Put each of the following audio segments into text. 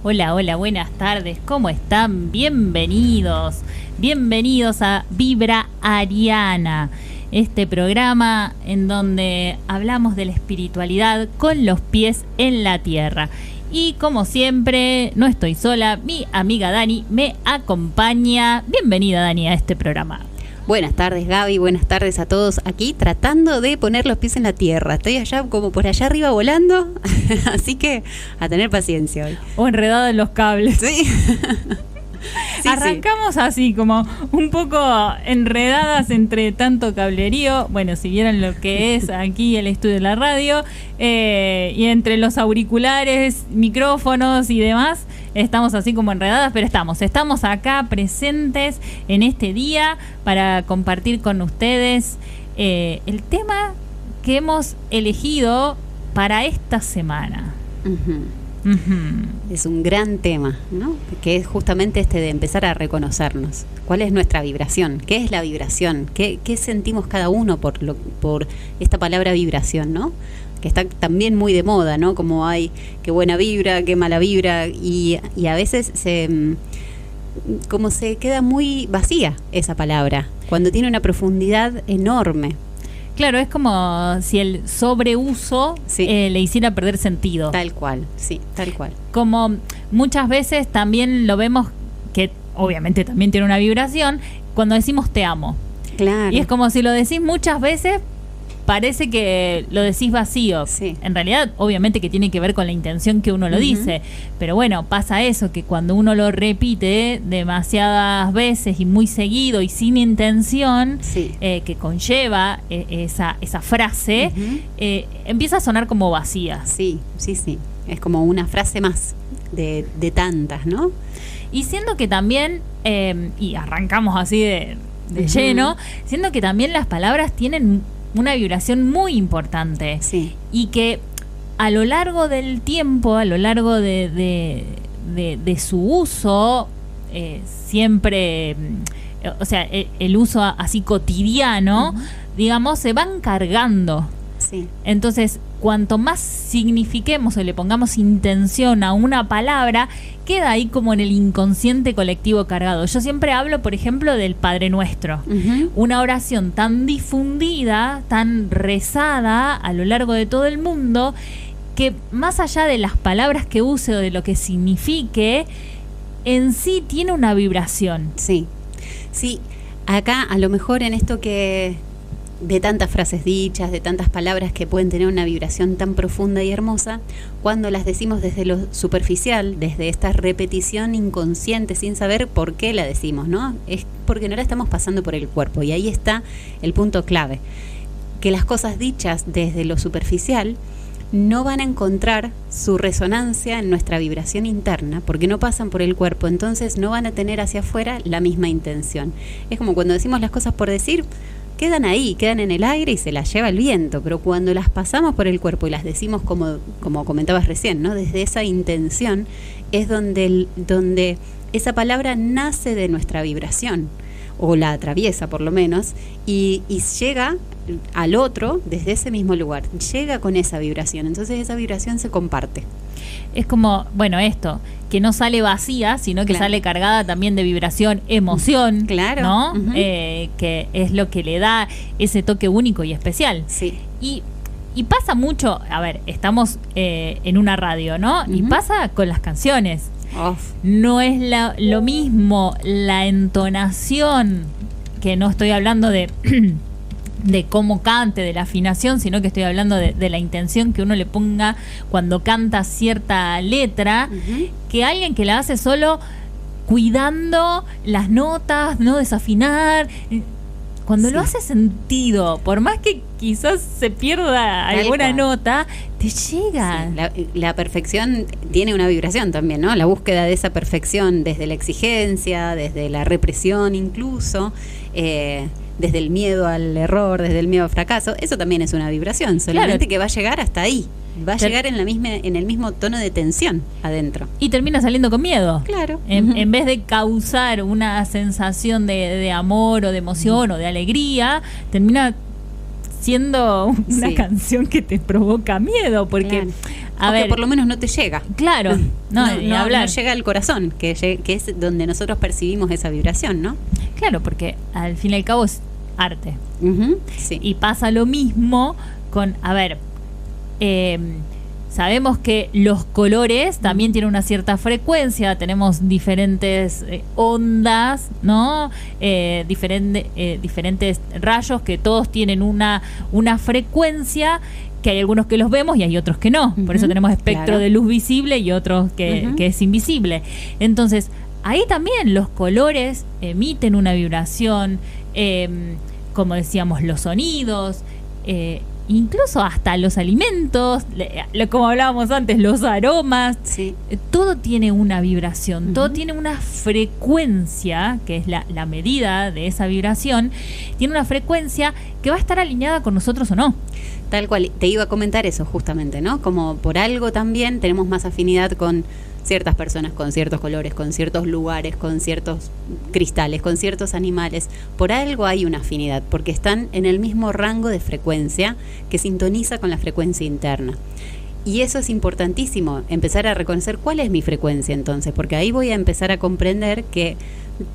Hola, hola, buenas tardes, ¿cómo están? Bienvenidos a Vibra Ariana, este programa en donde hablamos de la espiritualidad con los pies en la tierra. Y como siempre, no estoy sola, mi amiga Dani me acompaña. Bienvenida, Dani, a este programa. Buenas tardes, Gaby, buenas tardes a todos. Aquí tratando de poner los pies en la tierra. Estoy allá como por allá arriba volando, así que a tener paciencia hoy. O enredada en los cables. Sí. Sí, arrancamos así, como un poco enredadas entre tanto cablerío. Bueno, si vieran lo que es aquí el estudio de la radio, y entre los auriculares, micrófonos y demás, estamos así como enredadas, pero estamos acá presentes en este día para compartir con ustedes el tema que hemos elegido para esta semana. Es un gran tema, ¿no? Que es justamente este de empezar a reconocernos. ¿Cuál es nuestra vibración? ¿Qué es la vibración? ¿Qué sentimos cada uno por esta palabra vibración, ¿no? Que está también muy de moda, ¿no? Como hay qué buena vibra, qué mala vibra, y a veces se queda muy vacía esa palabra, cuando tiene una profundidad enorme. Claro, es como si el sobreuso le hiciera perder sentido. Tal cual, sí, tal cual. Como muchas veces también lo vemos, que obviamente también tiene una vibración, cuando decimos te amo. Claro. Y es como si lo decís muchas veces, parece que lo decís vacío. Sí. En realidad, obviamente que tiene que ver con la intención que uno lo dice. Pero bueno, pasa eso, que cuando uno lo repite demasiadas veces y muy seguido y sin intención, que conlleva esa frase, empieza a sonar como vacía. Sí. Es como una frase más de tantas, ¿no? Y siendo que también, y arrancamos así de lleno, siendo que también las palabras tienen una vibración muy importante, y que a lo largo del tiempo, a lo largo de su uso, siempre, o sea, el uso así cotidiano, digamos, se van cargando. Entonces, cuanto más signifiquemos o le pongamos intención a una palabra, queda ahí como en el inconsciente colectivo cargado. Yo siempre hablo, por ejemplo, del Padre Nuestro. Una oración tan difundida, tan rezada a lo largo de todo el mundo, que más allá de las palabras que use o de lo que signifique, en sí tiene una vibración. Sí. Acá a lo mejor en esto que de tantas frases dichas, de tantas palabras que pueden tener una vibración tan profunda y hermosa, cuando las decimos desde lo superficial, desde esta repetición inconsciente sin saber por qué la decimos, ¿no? Es porque no la estamos pasando por el cuerpo, y ahí está el punto clave, que las cosas dichas desde lo superficial no van a encontrar su resonancia en nuestra vibración interna, porque no pasan por el cuerpo, entonces no van a tener hacia afuera la misma intención. Es como cuando decimos las cosas por decir, quedan ahí, quedan en el aire y se las lleva el viento, pero cuando las pasamos por el cuerpo y las decimos como comentabas recién, ¿no? Desde esa intención es donde esa palabra nace de nuestra vibración, o la atraviesa por lo menos, y llega al otro desde ese mismo lugar, llega con esa vibración, entonces esa vibración se comparte. Es como, bueno, esto, que no sale vacía, sino que sale cargada también de vibración, emoción, ¿no? Que es lo que le da ese toque único y especial. Sí. Y pasa mucho, a ver, estamos en una radio, ¿no? Y pasa con las canciones. No es lo mismo la entonación, que no estoy hablando de cómo cante, de la afinación, sino que estoy hablando de la intención que uno le ponga cuando canta cierta letra, que alguien que la hace solo cuidando las notas, no desafinar. Cuando lo hace sentido, por más que quizás se pierda alguna nota, te llega. La perfección tiene una vibración también, ¿no? La búsqueda de esa perfección desde la exigencia, desde la represión incluso, desde el miedo al error, desde el miedo al fracaso, eso también es una vibración, solamente que va a llegar hasta ahí. Va a llegar en el mismo tono de tensión adentro. Y termina saliendo con miedo. Claro. En vez de causar una sensación de amor o de emoción o de alegría, termina siendo una canción que te provoca miedo. Porque que por lo menos no te llega. Claro, no llega al corazón, que es donde nosotros percibimos esa vibración, ¿no? Claro, porque al fin y al cabo es arte. Sí. Y pasa lo mismo con, sabemos que los colores también tienen una cierta frecuencia, tenemos diferentes ondas, ¿no? Diferentes rayos que todos tienen una frecuencia, que hay algunos que los vemos y hay otros que no. Por eso tenemos espectro de luz visible y otros que es invisible. Entonces, ahí también los colores emiten una vibración, como decíamos, los sonidos, incluso hasta los alimentos, como hablábamos antes, los aromas, todo tiene una vibración, todo tiene una frecuencia, que es la medida de esa vibración, tiene una frecuencia que va a estar alineada con nosotros o no. Tal cual, te iba a comentar eso justamente, ¿no? Como por algo también tenemos más afinidad con ciertas personas, con ciertos colores, con ciertos lugares, con ciertos cristales, con ciertos animales. Por algo hay una afinidad, porque están en el mismo rango de frecuencia que sintoniza con la frecuencia interna. Y eso es importantísimo, empezar a reconocer cuál es mi frecuencia entonces, porque ahí voy a empezar a comprender que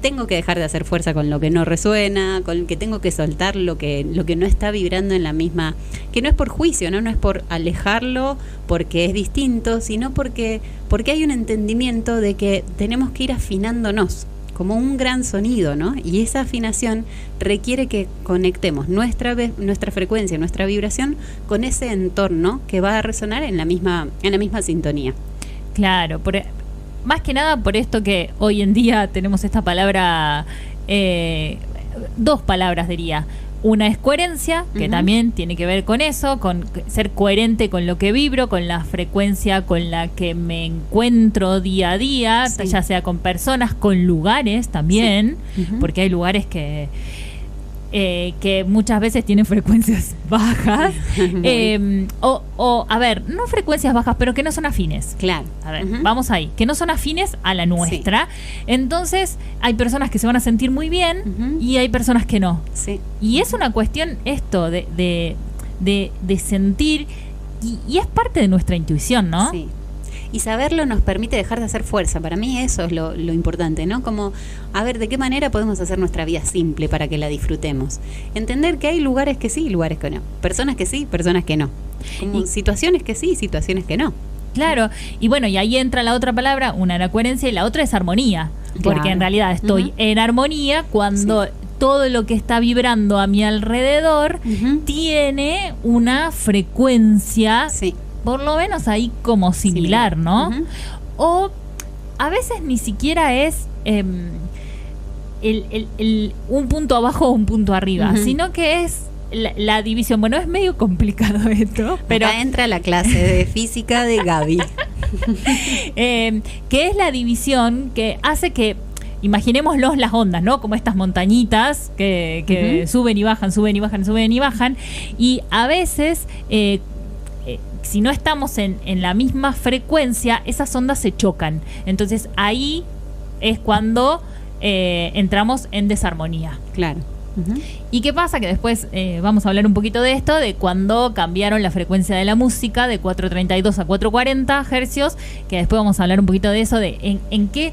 tengo que dejar de hacer fuerza con lo que no resuena, con que tengo que soltar lo que no está vibrando en la misma, que no es por juicio, no es por alejarlo porque es distinto, sino porque hay un entendimiento de que tenemos que ir afinándonos como un gran sonido, ¿no? Y esa afinación requiere que conectemos nuestra frecuencia, nuestra vibración con ese entorno que va a resonar en la misma sintonía. Claro, más que nada por esto que hoy en día tenemos esta palabra, dos palabras diría. Una es coherencia, que también tiene que ver con eso, con ser coherente con lo que vibro, con la frecuencia con la que me encuentro día a día, ya sea con personas, con lugares también, porque hay lugares que muchas veces tienen frecuencias bajas, no frecuencias bajas, pero que no son afines. Claro. A ver, vamos ahí, que no son afines a la nuestra. Entonces, hay personas que se van a sentir muy bien y hay personas que no. Sí. Y es una cuestión esto de sentir, y es parte de nuestra intuición, ¿no? Sí. Y saberlo nos permite dejar de hacer fuerza. Para mí eso es lo importante, ¿no? Como, a ver, ¿de qué manera podemos hacer nuestra vida simple para que la disfrutemos? Entender que hay lugares que sí y lugares que no. Personas que sí, personas que no. Como situaciones que sí y situaciones que no. Claro, y bueno, y ahí entra la otra palabra, una era coherencia y la otra es armonía. Porque en realidad estoy en armonía cuando todo lo que está vibrando a mi alrededor tiene una frecuencia... por lo menos ahí como similar, ¿no? O a veces ni siquiera es un punto abajo o un punto arriba, sino que es la división. Bueno, es medio complicado esto, pero acá entra la clase de física de Gaby. Que es la división que hace que, imaginémoslos las ondas, ¿no? Como estas montañitas que suben y bajan, suben y bajan, suben y bajan, y a veces... si no estamos en la misma frecuencia, esas ondas se chocan. Entonces ahí es cuando entramos en desarmonía. Claro. ¿Y qué pasa? Que después vamos a hablar un poquito de esto, de cuando cambiaron la frecuencia de la música de 432 a 440 hercios, que después vamos a hablar un poquito de eso, de en qué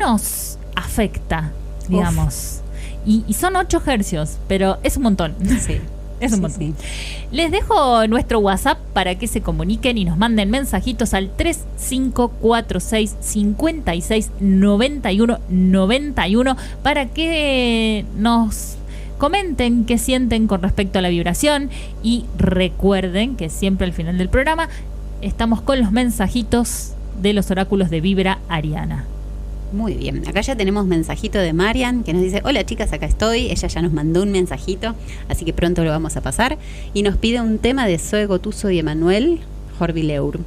nos afecta, digamos. Y son 8 hercios, pero es un montón. Sí. Es un montón. Les dejo nuestro WhatsApp para que se comuniquen y nos manden mensajitos al 3546 56 91 91 para que nos comenten qué sienten con respecto a la vibración. Y recuerden que siempre al final del programa estamos con los mensajitos de los oráculos de Vibra Ariana. Muy bien, acá ya tenemos mensajito de Marian que nos dice: hola chicas, acá estoy. Ella ya nos mandó un mensajito, así que pronto lo vamos a pasar. Y nos pide un tema de Zoe Gotuso y Emanuel Jorvileur.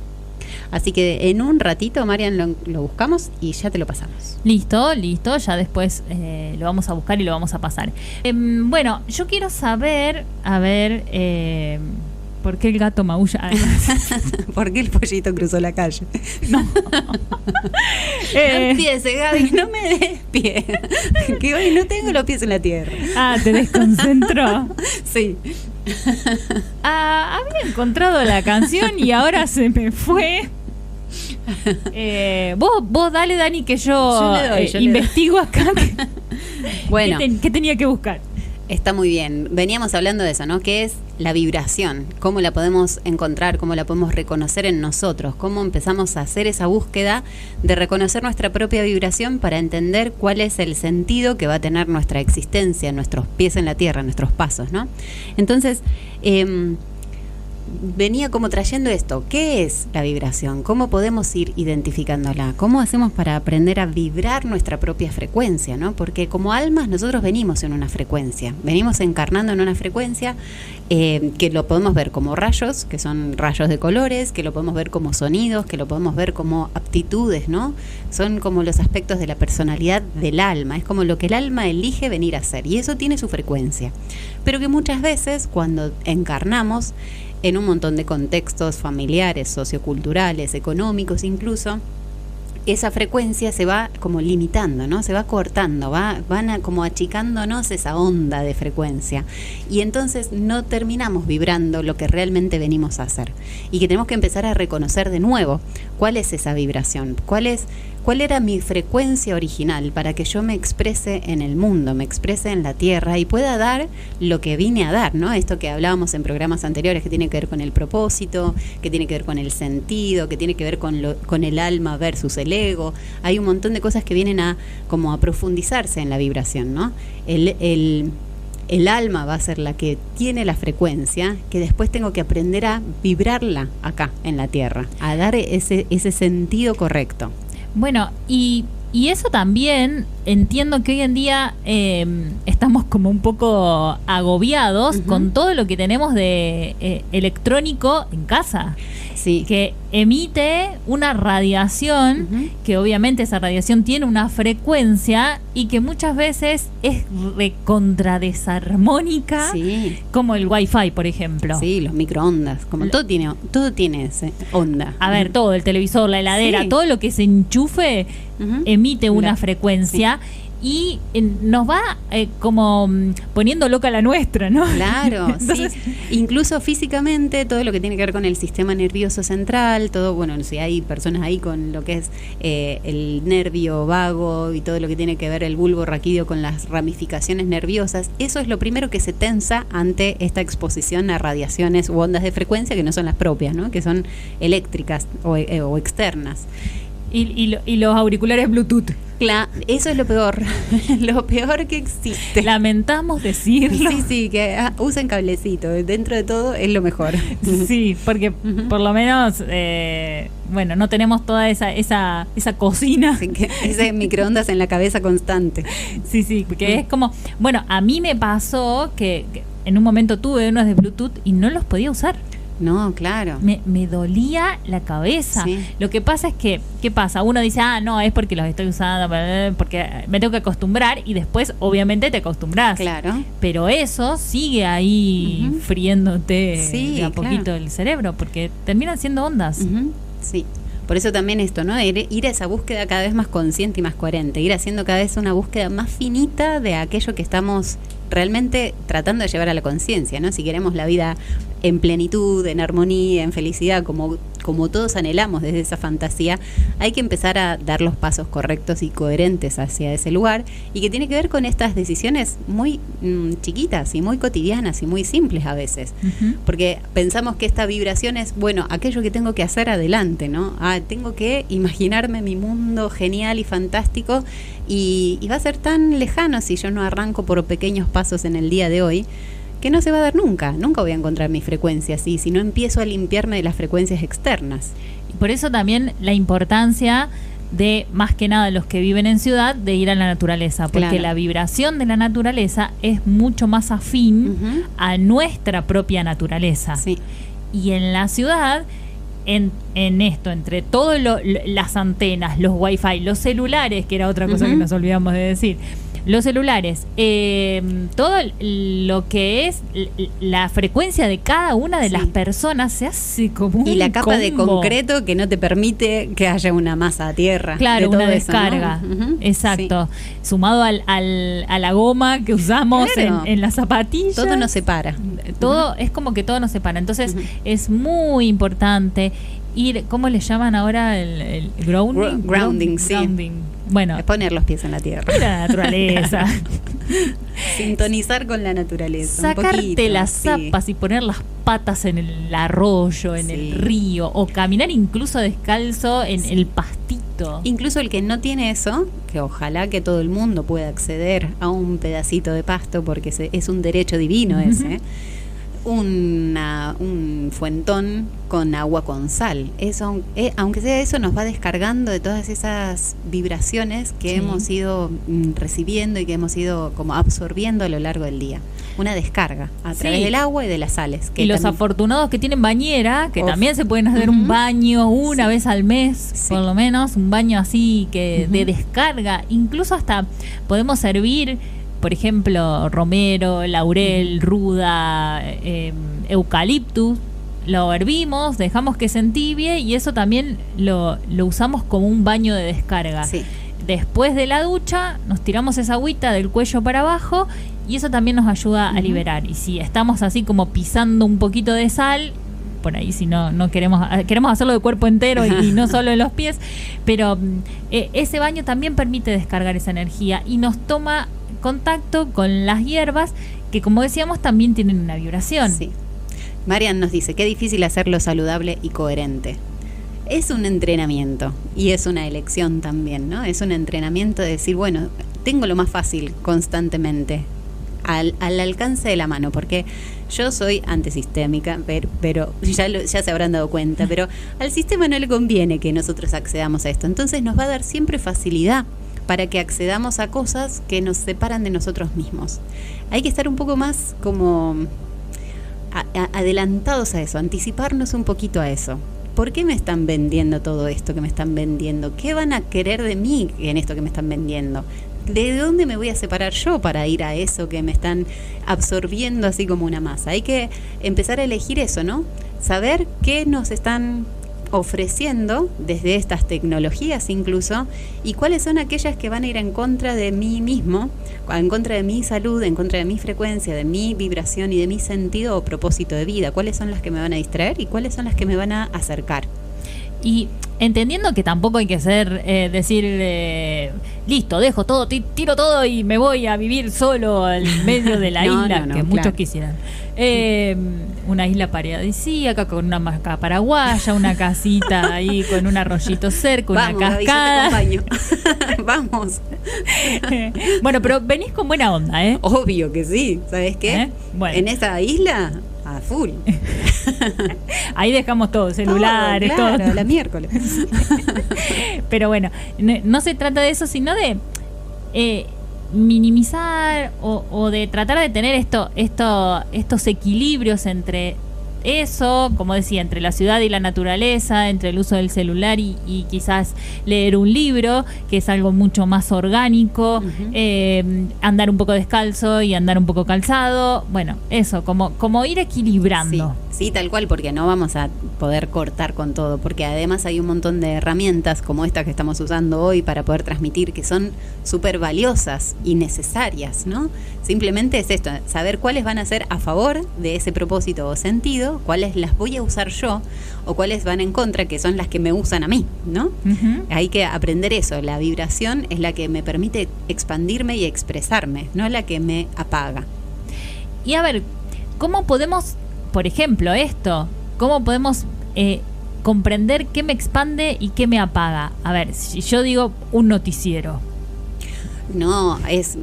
Así que en un ratito, Marian, lo buscamos y ya te lo pasamos. Listo, ya después lo vamos a buscar y lo vamos a pasar. Bueno, yo quiero saber, ¿por qué el gato maulla? ¿Por qué el pollito cruzó la calle? No. No empiece, Gaby, no me des pie. Que hoy no tengo los pies en la tierra. ¿Te desconcentro? Sí. Había encontrado la canción y ahora se me fue. Vos dale, Dani, que yo investigo acá. Bueno, ¿Qué tenía que buscar? Está muy bien. Veníamos hablando de eso, ¿no? ¿Qué es la vibración? ¿Cómo la podemos encontrar? ¿Cómo la podemos reconocer en nosotros? ¿Cómo empezamos a hacer esa búsqueda de reconocer nuestra propia vibración para entender cuál es el sentido que va a tener nuestra existencia, nuestros pies en la tierra, nuestros pasos, ¿no? Entonces, venía como trayendo esto. ¿Qué es la vibración? ¿Cómo podemos ir identificándola? ¿Cómo hacemos para aprender a vibrar nuestra propia frecuencia, ¿no? Porque como almas nosotros venimos en una frecuencia, venimos encarnando en una frecuencia que lo podemos ver como rayos, que son rayos de colores, que lo podemos ver como sonidos, que lo podemos ver como aptitudes, ¿no? Son como los aspectos de la personalidad del alma, es como lo que el alma elige venir a ser, y eso tiene su frecuencia. Pero que muchas veces cuando encarnamos en un montón de contextos familiares, socioculturales, económicos incluso, esa frecuencia se va como limitando, ¿no? Se va cortando, van como achicándonos esa onda de frecuencia. Y entonces no terminamos vibrando lo que realmente venimos a hacer. Y que tenemos que empezar a reconocer de nuevo cuál es esa vibración, cuál era mi frecuencia original para que yo me exprese en el mundo, me exprese en la tierra y pueda dar lo que vine a dar, ¿no? Esto que hablábamos en programas anteriores, que tiene que ver con el propósito, que tiene que ver con el sentido, que tiene que ver con el alma versus el ego. Hay un montón de cosas que vienen a profundizarse en la vibración, ¿no? El alma va a ser la que tiene la frecuencia, que después tengo que aprender a vibrarla acá en la tierra, a dar ese sentido correcto. Bueno, y eso también entiendo que hoy en día estamos como un poco agobiados con todo lo que tenemos de electrónico en casa. Sí. Que emite una radiación, que obviamente esa radiación tiene una frecuencia y que muchas veces es recontra desarmónica, como el Wi-Fi, por ejemplo. Sí, los microondas, como todo tiene ese onda. A ver, todo, el televisor, la heladera, todo lo que se enchufe emite una frecuencia. Y nos va como poniendo loca la nuestra, ¿no? Claro, entonces, sí. Incluso físicamente, todo lo que tiene que ver con el sistema nervioso central, todo, bueno, si hay personas ahí con lo que es el nervio vago y todo lo que tiene que ver el bulbo raquídeo con las ramificaciones nerviosas, eso es lo primero que se tensa ante esta exposición a radiaciones u ondas de frecuencia que no son las propias, ¿no? Que son eléctricas o externas. Y los auriculares Bluetooth. Claro, eso es lo peor que existe. Lamentamos decirlo. Sí, que usen cablecito, dentro de todo es lo mejor. Sí, porque por lo menos, no tenemos toda esa cocina. Sí, ese microondas en la cabeza constante. Sí, porque es como, a mí me pasó que en un momento tuve unos de Bluetooth y no los podía usar. No, claro. Me dolía la cabeza. Sí. Lo que pasa es que, ¿qué pasa? Uno dice, no, es porque los estoy usando, porque me tengo que acostumbrar, y después obviamente te acostumbras. Claro. Pero eso sigue ahí friéndote de a poquito el cerebro, porque terminan siendo ondas. Sí. Por eso también esto, ¿no? Ir a esa búsqueda cada vez más consciente y más coherente, ir haciendo cada vez una búsqueda más finita de aquello que estamos realmente tratando de llevar a la conciencia, ¿no? Si queremos la vida en plenitud, en armonía, en felicidad, como todos anhelamos desde esa fantasía, hay que empezar a dar los pasos correctos y coherentes hacia ese lugar, y que tiene que ver con estas decisiones muy chiquitas y muy cotidianas y muy simples a veces, porque pensamos que esta vibración es, aquello que tengo que hacer adelante, ¿no? Tengo que imaginarme mi mundo genial y fantástico, y va a ser tan lejano si yo no arranco por pequeños pasos en el día de hoy, que no se va a dar nunca voy a encontrar mi frecuencia así, si no empiezo a limpiarme de las frecuencias externas. Y por eso también la importancia de, más que nada los que viven en ciudad, de ir a la naturaleza, porque la vibración de la naturaleza es mucho más afín a nuestra propia naturaleza. Sí. Y en la ciudad, en esto, entre todas las antenas, los wifi, los celulares, que era otra cosa que nos olvidamos de decir, Los celulares, todo lo que es la frecuencia de cada una de las personas se hace como un y la capa combo de concreto que no te permite que haya una masa a tierra. Claro, de una todo eso, descarga. ¿no? Exacto. Sumado a la goma que usamos Claro. en las zapatillas. Todo nos separa. Todo es como que todo nos separa. Entonces es muy importante ir, ¿cómo le llaman ahora? El grounding. Grounding, sí. Bueno, Es poner los pies en la tierra. la naturaleza. Sintonizar con la naturaleza. Sacarte un poquito, las sí. zapas y poner las patas en el arroyo, en el río, o caminar incluso descalzo en el pastito. Incluso el que no tiene eso, que ojalá que todo el mundo pueda acceder a un pedacito de pasto, porque es un derecho divino ese. Un fuentón con agua con sal. Eso, aunque sea eso, nos va descargando de todas esas vibraciones que hemos ido recibiendo y que hemos ido como absorbiendo a lo largo del día. Una descarga a través del agua y de las sales. Y los afortunados que tienen bañera, que también se pueden hacer un baño una vez al mes, por lo menos, un baño así que de descarga. Incluso hasta podemos servir, por ejemplo, romero, laurel, ruda, eucaliptus, lo hervimos, dejamos que se entibie y eso también lo usamos como un baño de descarga. Sí. Después de la ducha nos tiramos esa agüita del cuello para abajo y eso también nos ayuda a liberar. Y si estamos así como pisando un poquito de sal, por ahí si no queremos hacerlo de cuerpo entero y no solo en los pies, pero ese baño también permite descargar esa energía y nos toma contacto con las hierbas que, como decíamos, también tienen una vibración. Sí. Marian nos dice, qué difícil hacerlo saludable y coherente. Es un entrenamiento y es una elección también, ¿no? Es un entrenamiento de decir, bueno, tengo lo más fácil constantemente al alcance de la mano, porque yo soy antisistémica, pero ya se habrán dado cuenta, pero al sistema no le conviene que nosotros accedamos a esto, entonces nos va a dar siempre facilidad para que accedamos a cosas que nos separan de nosotros mismos. Hay que estar un poco más como adelantados a eso, anticiparnos un poquito a eso. ¿Por qué me están vendiendo todo esto que me están vendiendo? ¿Qué van a querer de mí en esto que me están vendiendo? ¿De dónde me voy a separar yo para ir a eso que me están absorbiendo así como una masa? Hay que empezar a elegir eso, ¿no? Saber qué nos están ofreciendo desde estas tecnologías incluso, y cuáles son aquellas que van a ir en contra de mí mismo, en contra de mi salud, en contra de mi frecuencia, de mi vibración y de mi sentido o propósito de vida. Cuáles son las que me van a distraer y cuáles son las que me van a acercar. Y entendiendo que tampoco hay que decir, listo, dejo todo, tiro todo y me voy a vivir solo en medio de la isla, que muchos quisieran. Una isla paradisíaca con una hamaca paraguaya, una casita ahí con un arroyito cerca, una cascada. Gaby, yo te acompaño. Vamos. Bueno, pero venís con buena onda, ¿eh? Obvio que sí. ¿Sabes qué? Bueno. En esta isla, a full. Ahí dejamos todo, celulares, todo. Claro, la miércoles. Pero bueno, no se trata de eso, sino de minimizar o de tratar de tener estos equilibrios entre eso, como decía, entre la ciudad y la naturaleza, entre el uso del celular y quizás leer un libro, que es algo mucho más orgánico, andar un poco descalzo y andar un poco calzado, bueno, eso, como ir equilibrando. Sí, tal cual, porque no vamos a poder cortar con todo, porque además hay un montón de herramientas como esta que estamos usando hoy para poder transmitir, que son súper valiosas y necesarias, ¿no? Simplemente es esto, saber cuáles van a ser a favor de ese propósito o sentido, cuáles las voy a usar yo o cuáles van en contra, que son las que me usan a mí, ¿no? Hay que aprender eso, la vibración es la que me permite expandirme y expresarme, no la que me apaga. Y a ver, ¿cómo podemos, por ejemplo, cómo podemos comprender qué me expande y qué me apaga? A ver, si yo digo un noticiero. No, es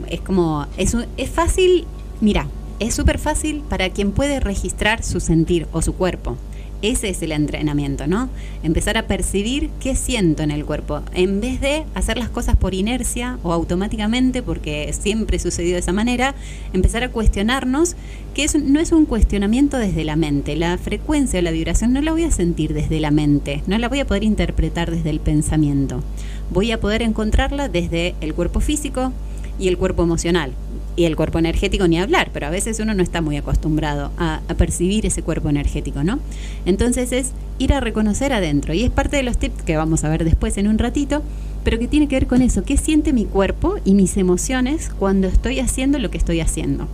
fácil, mira, es súper fácil para quien puede registrar su sentir o su cuerpo. Ese es el entrenamiento, ¿no? Empezar a percibir qué siento en el cuerpo, en vez de hacer las cosas por inercia o automáticamente, porque siempre sucedió de esa manera, empezar a cuestionarnos, que no es un cuestionamiento desde la mente. La frecuencia o la vibración no la voy a sentir desde la mente, no la voy a poder interpretar desde el pensamiento. Voy a poder encontrarla desde el cuerpo físico, y el cuerpo emocional. Y el cuerpo energético ni hablar, pero a veces uno no está muy acostumbrado a percibir ese cuerpo energético, ¿no? Entonces es ir a reconocer adentro, y es parte de los tips que vamos a ver después en un ratito, pero que tiene que ver con eso, qué siente mi cuerpo y mis emociones cuando estoy haciendo lo que estoy haciendo.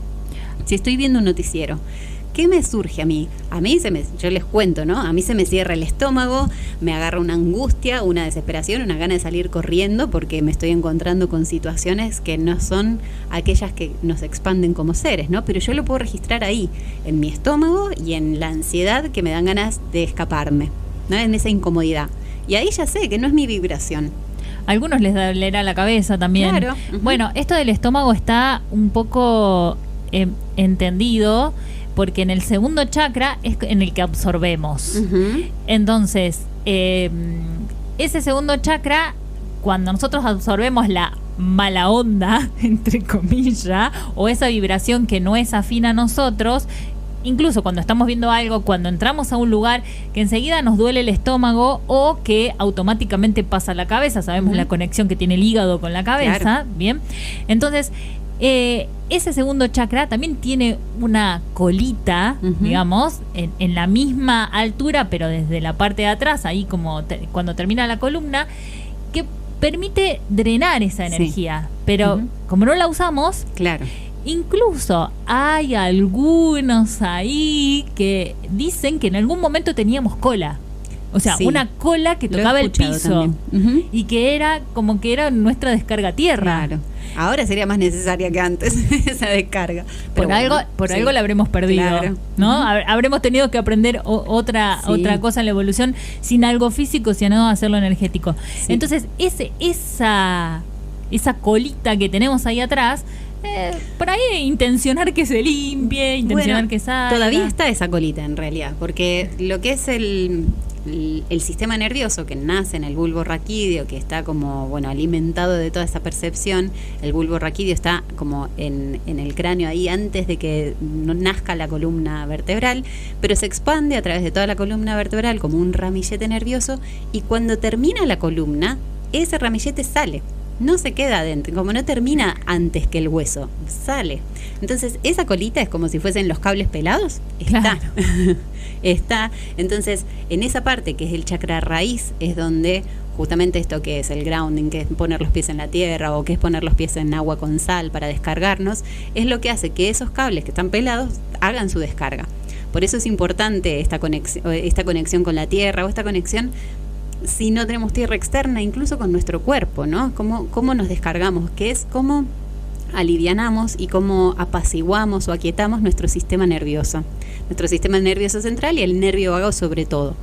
Si estoy viendo un noticiero, ¿qué me surge a mí? Yo les cuento, ¿no? A mí se me cierra el estómago, me agarra una angustia, una desesperación, una gana de salir corriendo porque me estoy encontrando con situaciones que no son aquellas que nos expanden como seres, ¿no? Pero yo lo puedo registrar ahí, en mi estómago y en la ansiedad que me dan ganas de escaparme, ¿no? En esa incomodidad. Y ahí ya sé que no es mi vibración. A algunos les dolerá la cabeza también. Claro. Bueno, esto del estómago está un poco entendido, porque en el segundo chakra es en el que absorbemos. Entonces, ese segundo chakra, cuando nosotros absorbemos la mala onda, entre comillas, o esa vibración que no es afín a nosotros, incluso cuando estamos viendo algo, cuando entramos a un lugar que enseguida nos duele el estómago o que automáticamente pasa la cabeza, sabemos la conexión que tiene el hígado con la cabeza, claro. Bien, entonces ese segundo chakra también tiene una colita, digamos, en la misma altura, pero desde la parte de atrás, ahí como cuando termina la columna, que permite drenar esa energía, pero como no la usamos, claro. Incluso hay algunos ahí que dicen que en algún momento teníamos cola. O sea, una cola que tocaba el piso y que era como que era nuestra descarga tierra. Claro. Ahora sería más necesaria que antes esa descarga. Pero por algo la habremos perdido, claro. ¿No? Habremos tenido que aprender otra cosa en la evolución sin algo físico, sino hacerlo energético. Sí. Entonces, esa colita que tenemos ahí atrás, por ahí intencionar que se limpie, intencionar que salga. Todavía está esa colita en realidad, porque lo que es el sistema nervioso que nace en el bulbo raquídeo, que está como alimentado de toda esa percepción. El bulbo raquídeo está como en el cráneo ahí antes de que no nazca la columna vertebral, pero se expande a través de toda la columna vertebral como un ramillete nervioso, y cuando termina la columna, ese ramillete sale. No se queda adentro, como no termina antes que el hueso, sale. Entonces, esa colita es como si fuesen los cables pelados. Está. Claro. Está. Entonces, en esa parte que es el chakra raíz, es donde justamente esto que es el grounding, que es poner los pies en la tierra o que es poner los pies en agua con sal para descargarnos, es lo que hace que esos cables que están pelados hagan su descarga. Por eso es importante esta conexión con la tierra, o esta conexión si no tenemos tierra externa, incluso con nuestro cuerpo, ¿no? Cómo nos descargamos, que es cómo alivianamos y cómo apaciguamos o aquietamos nuestro sistema nervioso central y el nervio vago sobre todo,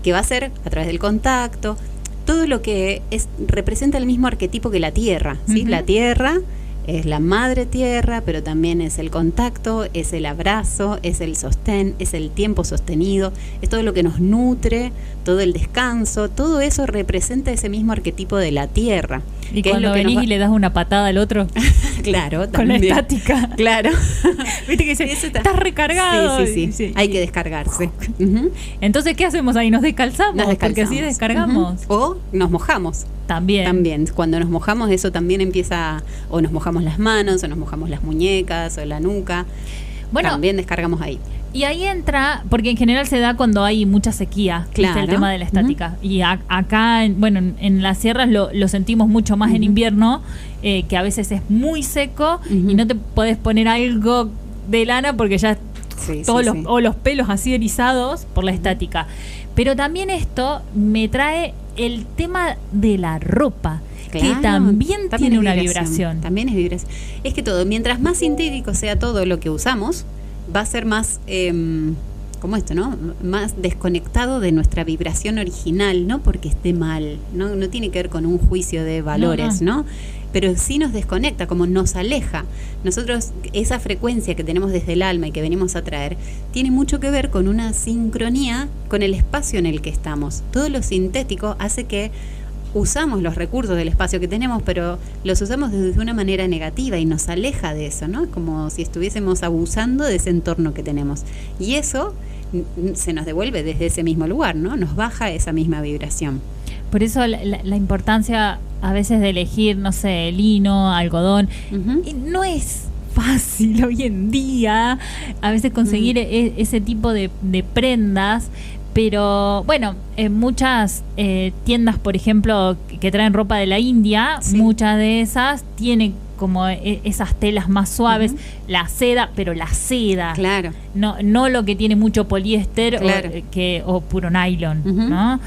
que va a ser a través del contacto, todo lo que representa el mismo arquetipo que la tierra, ¿sí? La tierra es la madre tierra, pero también es el contacto, es el abrazo, es el sostén, es el tiempo sostenido, es todo lo que nos nutre, todo el descanso, todo eso representa ese mismo arquetipo de la tierra. Y cuando es lo que venís y le das una patada al otro, claro, con la estática, claro, viste que dice, estás recargado. Sí. Hay que descargarse. Entonces, ¿qué hacemos ahí? Nos descalzamos, porque así descargamos. O nos mojamos. También, cuando nos mojamos, eso también empieza, o nos mojamos las manos, o nos mojamos las muñecas, o la nuca. Bueno, también descargamos ahí. Y ahí entra, porque en general se da cuando hay mucha sequía, claro. Es el tema de la estática. Y acá, en las sierras lo sentimos mucho más en invierno, que a veces es muy seco y no te podés poner algo de lana porque ya o los pelos así erizados por la estática. Pero también esto me trae el tema de la ropa, claro, que también tiene una vibración. También es vibración. Es que todo, mientras más sintético sea todo lo que usamos, va a ser más, como esto, ¿no? Más desconectado de nuestra vibración original, no porque esté mal, no tiene que ver con un juicio de valores, ¿no? Pero sí nos desconecta, como nos aleja. Nosotros, esa frecuencia que tenemos desde el alma y que venimos a traer, tiene mucho que ver con una sincronía con el espacio en el que estamos. Todo lo sintético hace que usamos los recursos del espacio que tenemos, pero los usamos desde una manera negativa y nos aleja de eso, ¿no? Como si estuviésemos abusando de ese entorno que tenemos. Y eso se nos devuelve desde ese mismo lugar, ¿no? Nos baja esa misma vibración. Por eso la importancia a veces de elegir, no sé, lino, algodón. Y no es fácil hoy en día a veces conseguir ese tipo de prendas, pero bueno, en muchas tiendas, por ejemplo, que traen ropa de la India, muchas de esas tienen como esas telas más suaves, la seda, pero la seda, claro, no lo que tiene mucho poliéster, claro, o puro nylon, ¿no?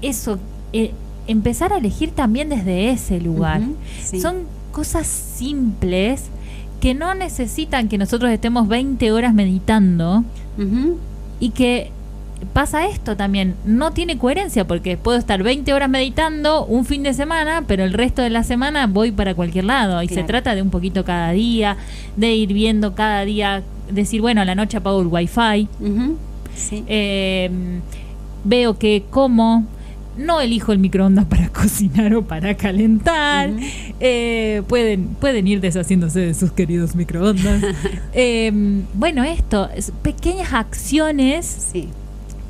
Eso, empezar a elegir también desde ese lugar. Son cosas simples que no necesitan que nosotros estemos 20 horas meditando, y que pasa esto también, no tiene coherencia, porque puedo estar 20 horas meditando un fin de semana, pero el resto de la semana voy para cualquier lado, y se trata de un poquito cada día, de ir viendo cada día, decir, bueno, a la noche apago el wifi, veo que como, no elijo el microondas para cocinar o para calentar, pueden ir deshaciéndose de sus queridos microondas. Bueno, esto, pequeñas acciones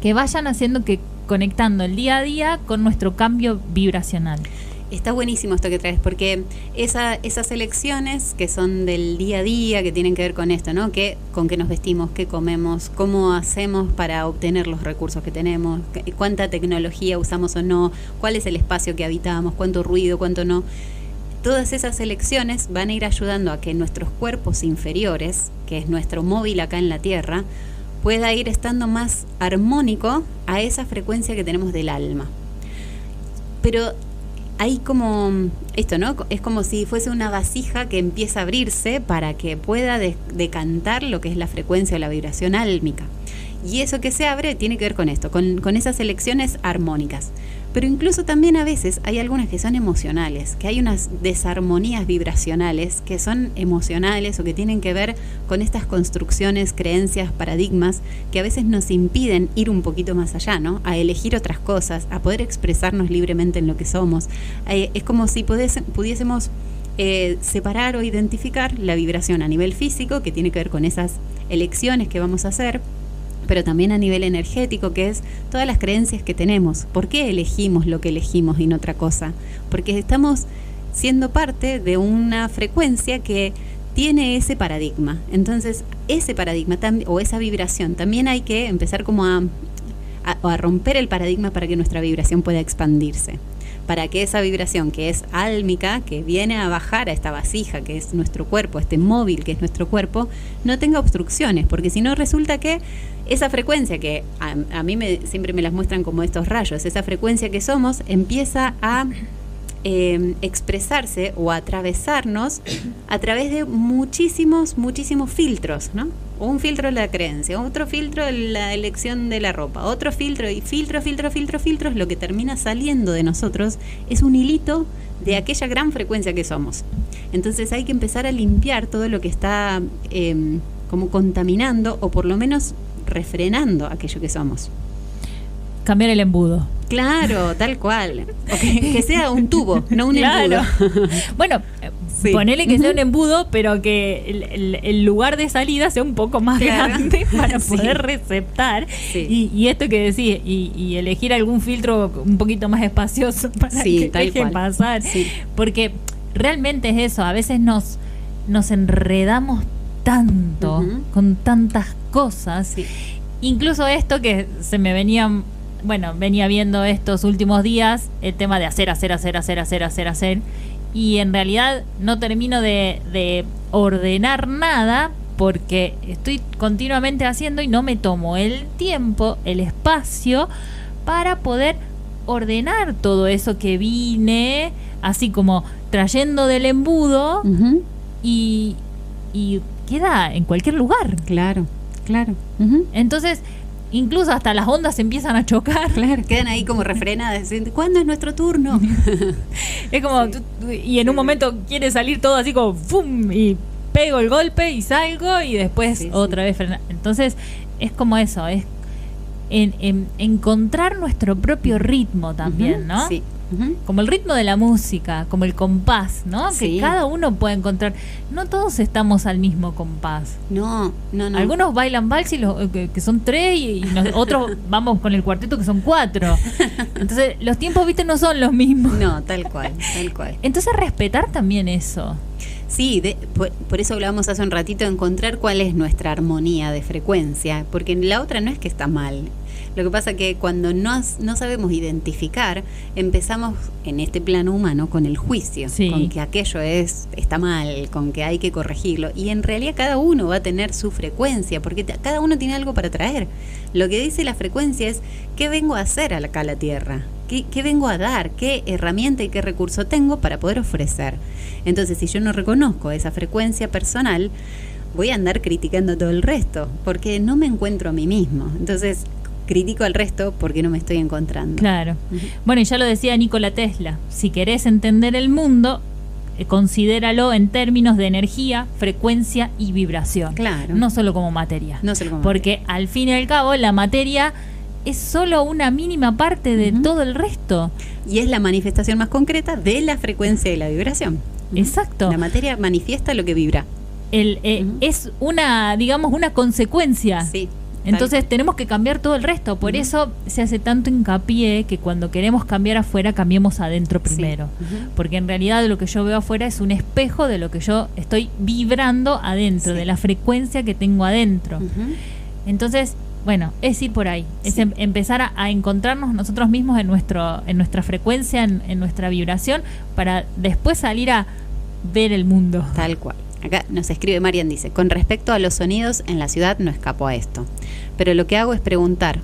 que vayan haciendo que conectando el día a día con nuestro cambio vibracional. Está buenísimo esto que traes, porque esas elecciones que son del día a día, que tienen que ver con esto, ¿no? Con qué nos vestimos, qué comemos, cómo hacemos para obtener los recursos que tenemos, cuánta tecnología usamos o no, cuál es el espacio que habitamos, cuánto ruido, cuánto no. Todas esas elecciones van a ir ayudando a que nuestros cuerpos inferiores, que es nuestro móvil acá en la Tierra, pueda ir estando más armónico a esa frecuencia que tenemos del alma. Pero hay como esto, ¿no? Es como si fuese una vasija que empieza a abrirse para que pueda decantar lo que es la frecuencia o la vibración álmica. Y eso que se abre tiene que ver con esto, con esas elecciones armónicas. Pero incluso también a veces hay algunas que son emocionales, que hay unas desarmonías vibracionales que son emocionales o que tienen que ver con estas construcciones, creencias, paradigmas que a veces nos impiden ir un poquito más allá, ¿no? A elegir otras cosas, a poder expresarnos libremente en lo que somos. Es como si pudiésemos separar o identificar la vibración a nivel físico, que tiene que ver con esas elecciones que vamos a hacer, pero también a nivel energético, que es todas las creencias que tenemos. ¿Por qué elegimos lo que elegimos y no otra cosa? Porque estamos siendo parte de una frecuencia que tiene ese paradigma. Entonces, ese paradigma o esa vibración, también hay que empezar como a romper el paradigma para que nuestra vibración pueda expandirse. Para que esa vibración que es álmica, que viene a bajar a esta vasija, que es nuestro cuerpo, este móvil que es nuestro cuerpo, no tenga obstrucciones, porque si no resulta que esa frecuencia que a mí siempre me las muestran como estos rayos, esa frecuencia que somos empieza a expresarse o a atravesarnos a través de muchísimos filtros, ¿no? Un filtro de la creencia, otro filtro de la elección de la ropa, otro filtro y filtros, lo que termina saliendo de nosotros es un hilito de aquella gran frecuencia que somos. Entonces hay que empezar a limpiar todo lo que está como contaminando o por lo menos refrenando aquello que somos. Cambiar el embudo. Claro, tal cual. Que sea un tubo, no un embudo. Bueno, ponele que sea un embudo, pero que el lugar de salida sea un poco más grande para poder receptar. Y esto que decís, y elegir algún filtro un poquito más espacioso para que deje pasar. Porque realmente es eso, a veces nos enredamos tanto con tantas cosas. Incluso esto que se me venía viendo estos últimos días, el tema de hacer, y en realidad no termino de ordenar nada porque estoy continuamente haciendo y no me tomo el tiempo, el espacio para poder ordenar todo eso que vine, así como trayendo del embudo y queda en cualquier lugar. Claro. Entonces, incluso hasta las ondas empiezan a chocar. Claro, quedan ahí como refrenadas. ¿Cuándo es nuestro turno? Es como, y en un momento quiere salir todo así como ¡fum! Y pego el golpe y salgo y después otra vez frenar. Entonces, es como eso, es en encontrar nuestro propio ritmo también, ¿no? como el ritmo de la música, como el compás, ¿no? Sí. Que cada uno puede encontrar. No todos estamos al mismo compás. No. Algunos bailan vals que son 3 y otros vamos con el cuarteto que son 4. Entonces los tiempos, viste, no son los mismos. No, tal cual. Entonces respetar también eso. Sí, por eso hablábamos hace un ratito de encontrar cuál es nuestra armonía de frecuencia, porque la otra no es que está mal. Lo que pasa que cuando no sabemos identificar, empezamos en este plano humano con el juicio, con que aquello está mal, con que hay que corregirlo. Y en realidad cada uno va a tener su frecuencia, porque cada uno tiene algo para traer. Lo que dice la frecuencia es, ¿qué vengo a hacer acá a la Tierra? ¿Qué vengo a dar? ¿Qué herramienta y qué recurso tengo para poder ofrecer? Entonces, si yo no reconozco esa frecuencia personal, voy a andar criticando a todo el resto, porque no me encuentro a mí mismo. Entonces, critico al resto porque no me estoy encontrando. Claro. Bueno, y ya lo decía Nikola Tesla, si querés entender el mundo, considéralo en términos de energía, frecuencia y vibración. Claro. No solo como materia. Porque al fin y al cabo la materia es solo una mínima parte de todo el resto. Y es la manifestación más concreta de la frecuencia y la vibración. Exacto. La materia manifiesta lo que vibra. Es una consecuencia. Sí. Entonces tenemos que cambiar todo el resto. Por eso se hace tanto hincapié que cuando queremos cambiar afuera, cambiemos adentro primero. Porque en realidad lo que yo veo afuera es un espejo de lo que yo estoy vibrando adentro, de la frecuencia que tengo adentro. Entonces, bueno, es ir por ahí, es empezar a encontrarnos nosotros mismos en nuestra frecuencia, en nuestra vibración, para después salir a ver el mundo. Tal cual. Acá nos escribe Marian, dice, con respecto a los sonidos, en la ciudad no escapo a esto, pero lo que hago es preguntar.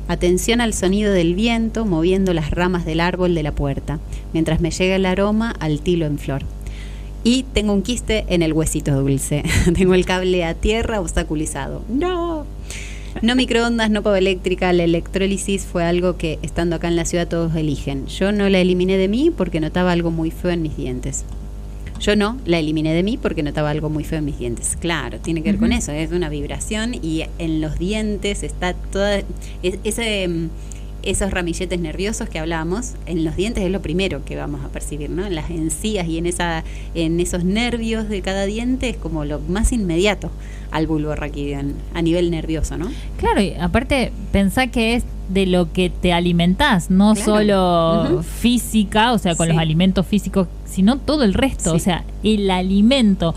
Atención al sonido del viento moviendo las ramas del árbol de la puerta, mientras me llega el aroma al tilo en flor. Y tengo un quiste en el huesito dulce. Tengo el cable a tierra obstaculizado. ¡No! No microondas, no pava eléctrica. La electrólisis fue algo que, estando acá en la ciudad, todos eligen. Yo no la eliminé de mí porque notaba algo muy feo en mis dientes. Claro, tiene que ver con eso. Es una vibración y en los dientes está toda... Esos ramilletes nerviosos que hablábamos, en los dientes es lo primero que vamos a percibir, ¿no? En las encías y en esos nervios de cada diente es como lo más inmediato al bulbo raquídeo a nivel nervioso, ¿no? Claro, y aparte pensá que es de lo que te alimentás, no solo física, o sea, con los alimentos físicos, sino todo el resto, o sea, el alimento.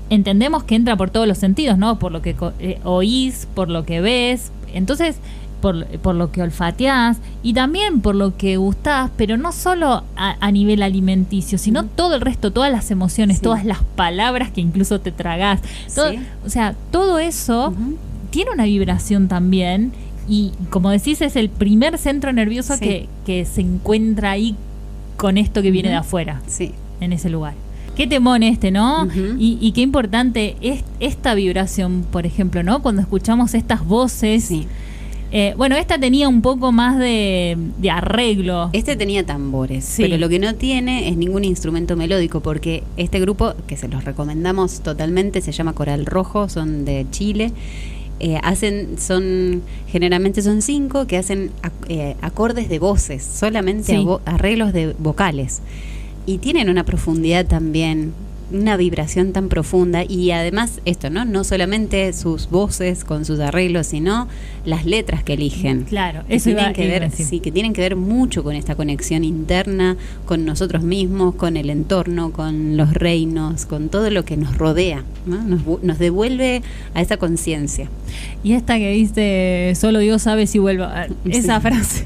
Entendemos que entra por todos los sentidos, ¿no? Por lo que oís, por lo que ves, entonces... Por lo que olfateás y también por lo que gustás, pero no solo a nivel alimenticio, sino todo el resto, todas las emociones, todas las palabras que incluso te tragás. O sea, todo eso tiene una vibración también y, como decís, es el primer centro nervioso que se encuentra ahí con esto que viene de afuera, en ese lugar. Qué temón ¿no? Y qué importante es esta vibración, por ejemplo, ¿no? Cuando escuchamos estas voces... bueno, esta tenía un poco más de arreglo. Este tenía tambores, pero lo que no tiene es ningún instrumento melódico, porque este grupo, que se los recomendamos totalmente, se llama Coral Rojo, son de Chile. Generalmente son 5 que hacen acordes de voces, solamente arreglos de vocales. Y tienen una profundidad también, una vibración tan profunda, y además esto, no solamente sus voces con sus arreglos, sino las letras que eligen. Claro, eso tienen que ver, que tienen que ver mucho con esta conexión interna, con nosotros mismos, con el entorno, con los reinos, con todo lo que nos rodea, ¿no? Nos devuelve a esa conciencia. Y esta que dice, solo Dios sabe si vuelvo, esa frase.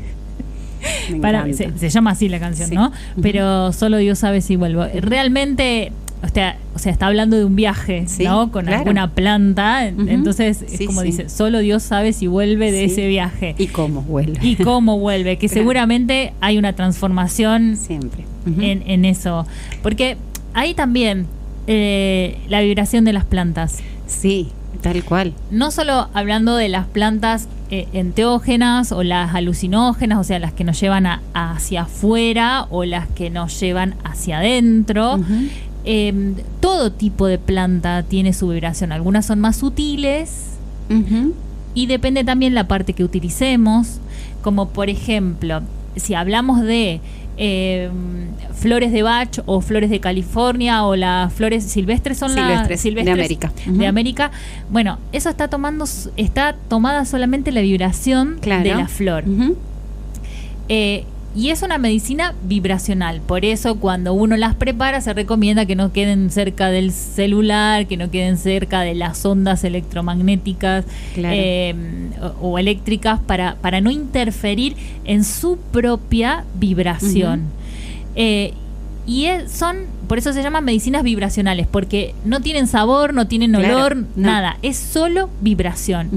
Se llama así la canción, ¿no? Pero solo Dios sabe si vuelvo. Realmente... O sea, está hablando de un viaje, ¿no? Con alguna planta, entonces es como dice, solo Dios sabe si vuelve de ese viaje. Y cómo vuelve. Que seguramente hay una transformación siempre en eso. Porque hay también la vibración de las plantas. Sí, tal cual. No solo hablando de las plantas enteógenas o las alucinógenas, o sea, las que nos llevan hacia afuera o las que nos llevan hacia adentro. Todo tipo de planta tiene su vibración. Algunas son más sutiles y depende también la parte que utilicemos. Como por ejemplo, si hablamos de flores de Bach o flores de California o las flores silvestres son las silvestres de América. De América. Bueno, eso está tomada solamente la vibración de la flor. Y es una medicina vibracional, por eso cuando uno las prepara se recomienda que no queden cerca del celular, que no queden cerca de las ondas electromagnéticas o eléctricas para no interferir en su propia vibración. Por eso se llaman medicinas vibracionales, porque no tienen sabor, no tienen olor, nada, es solo vibración.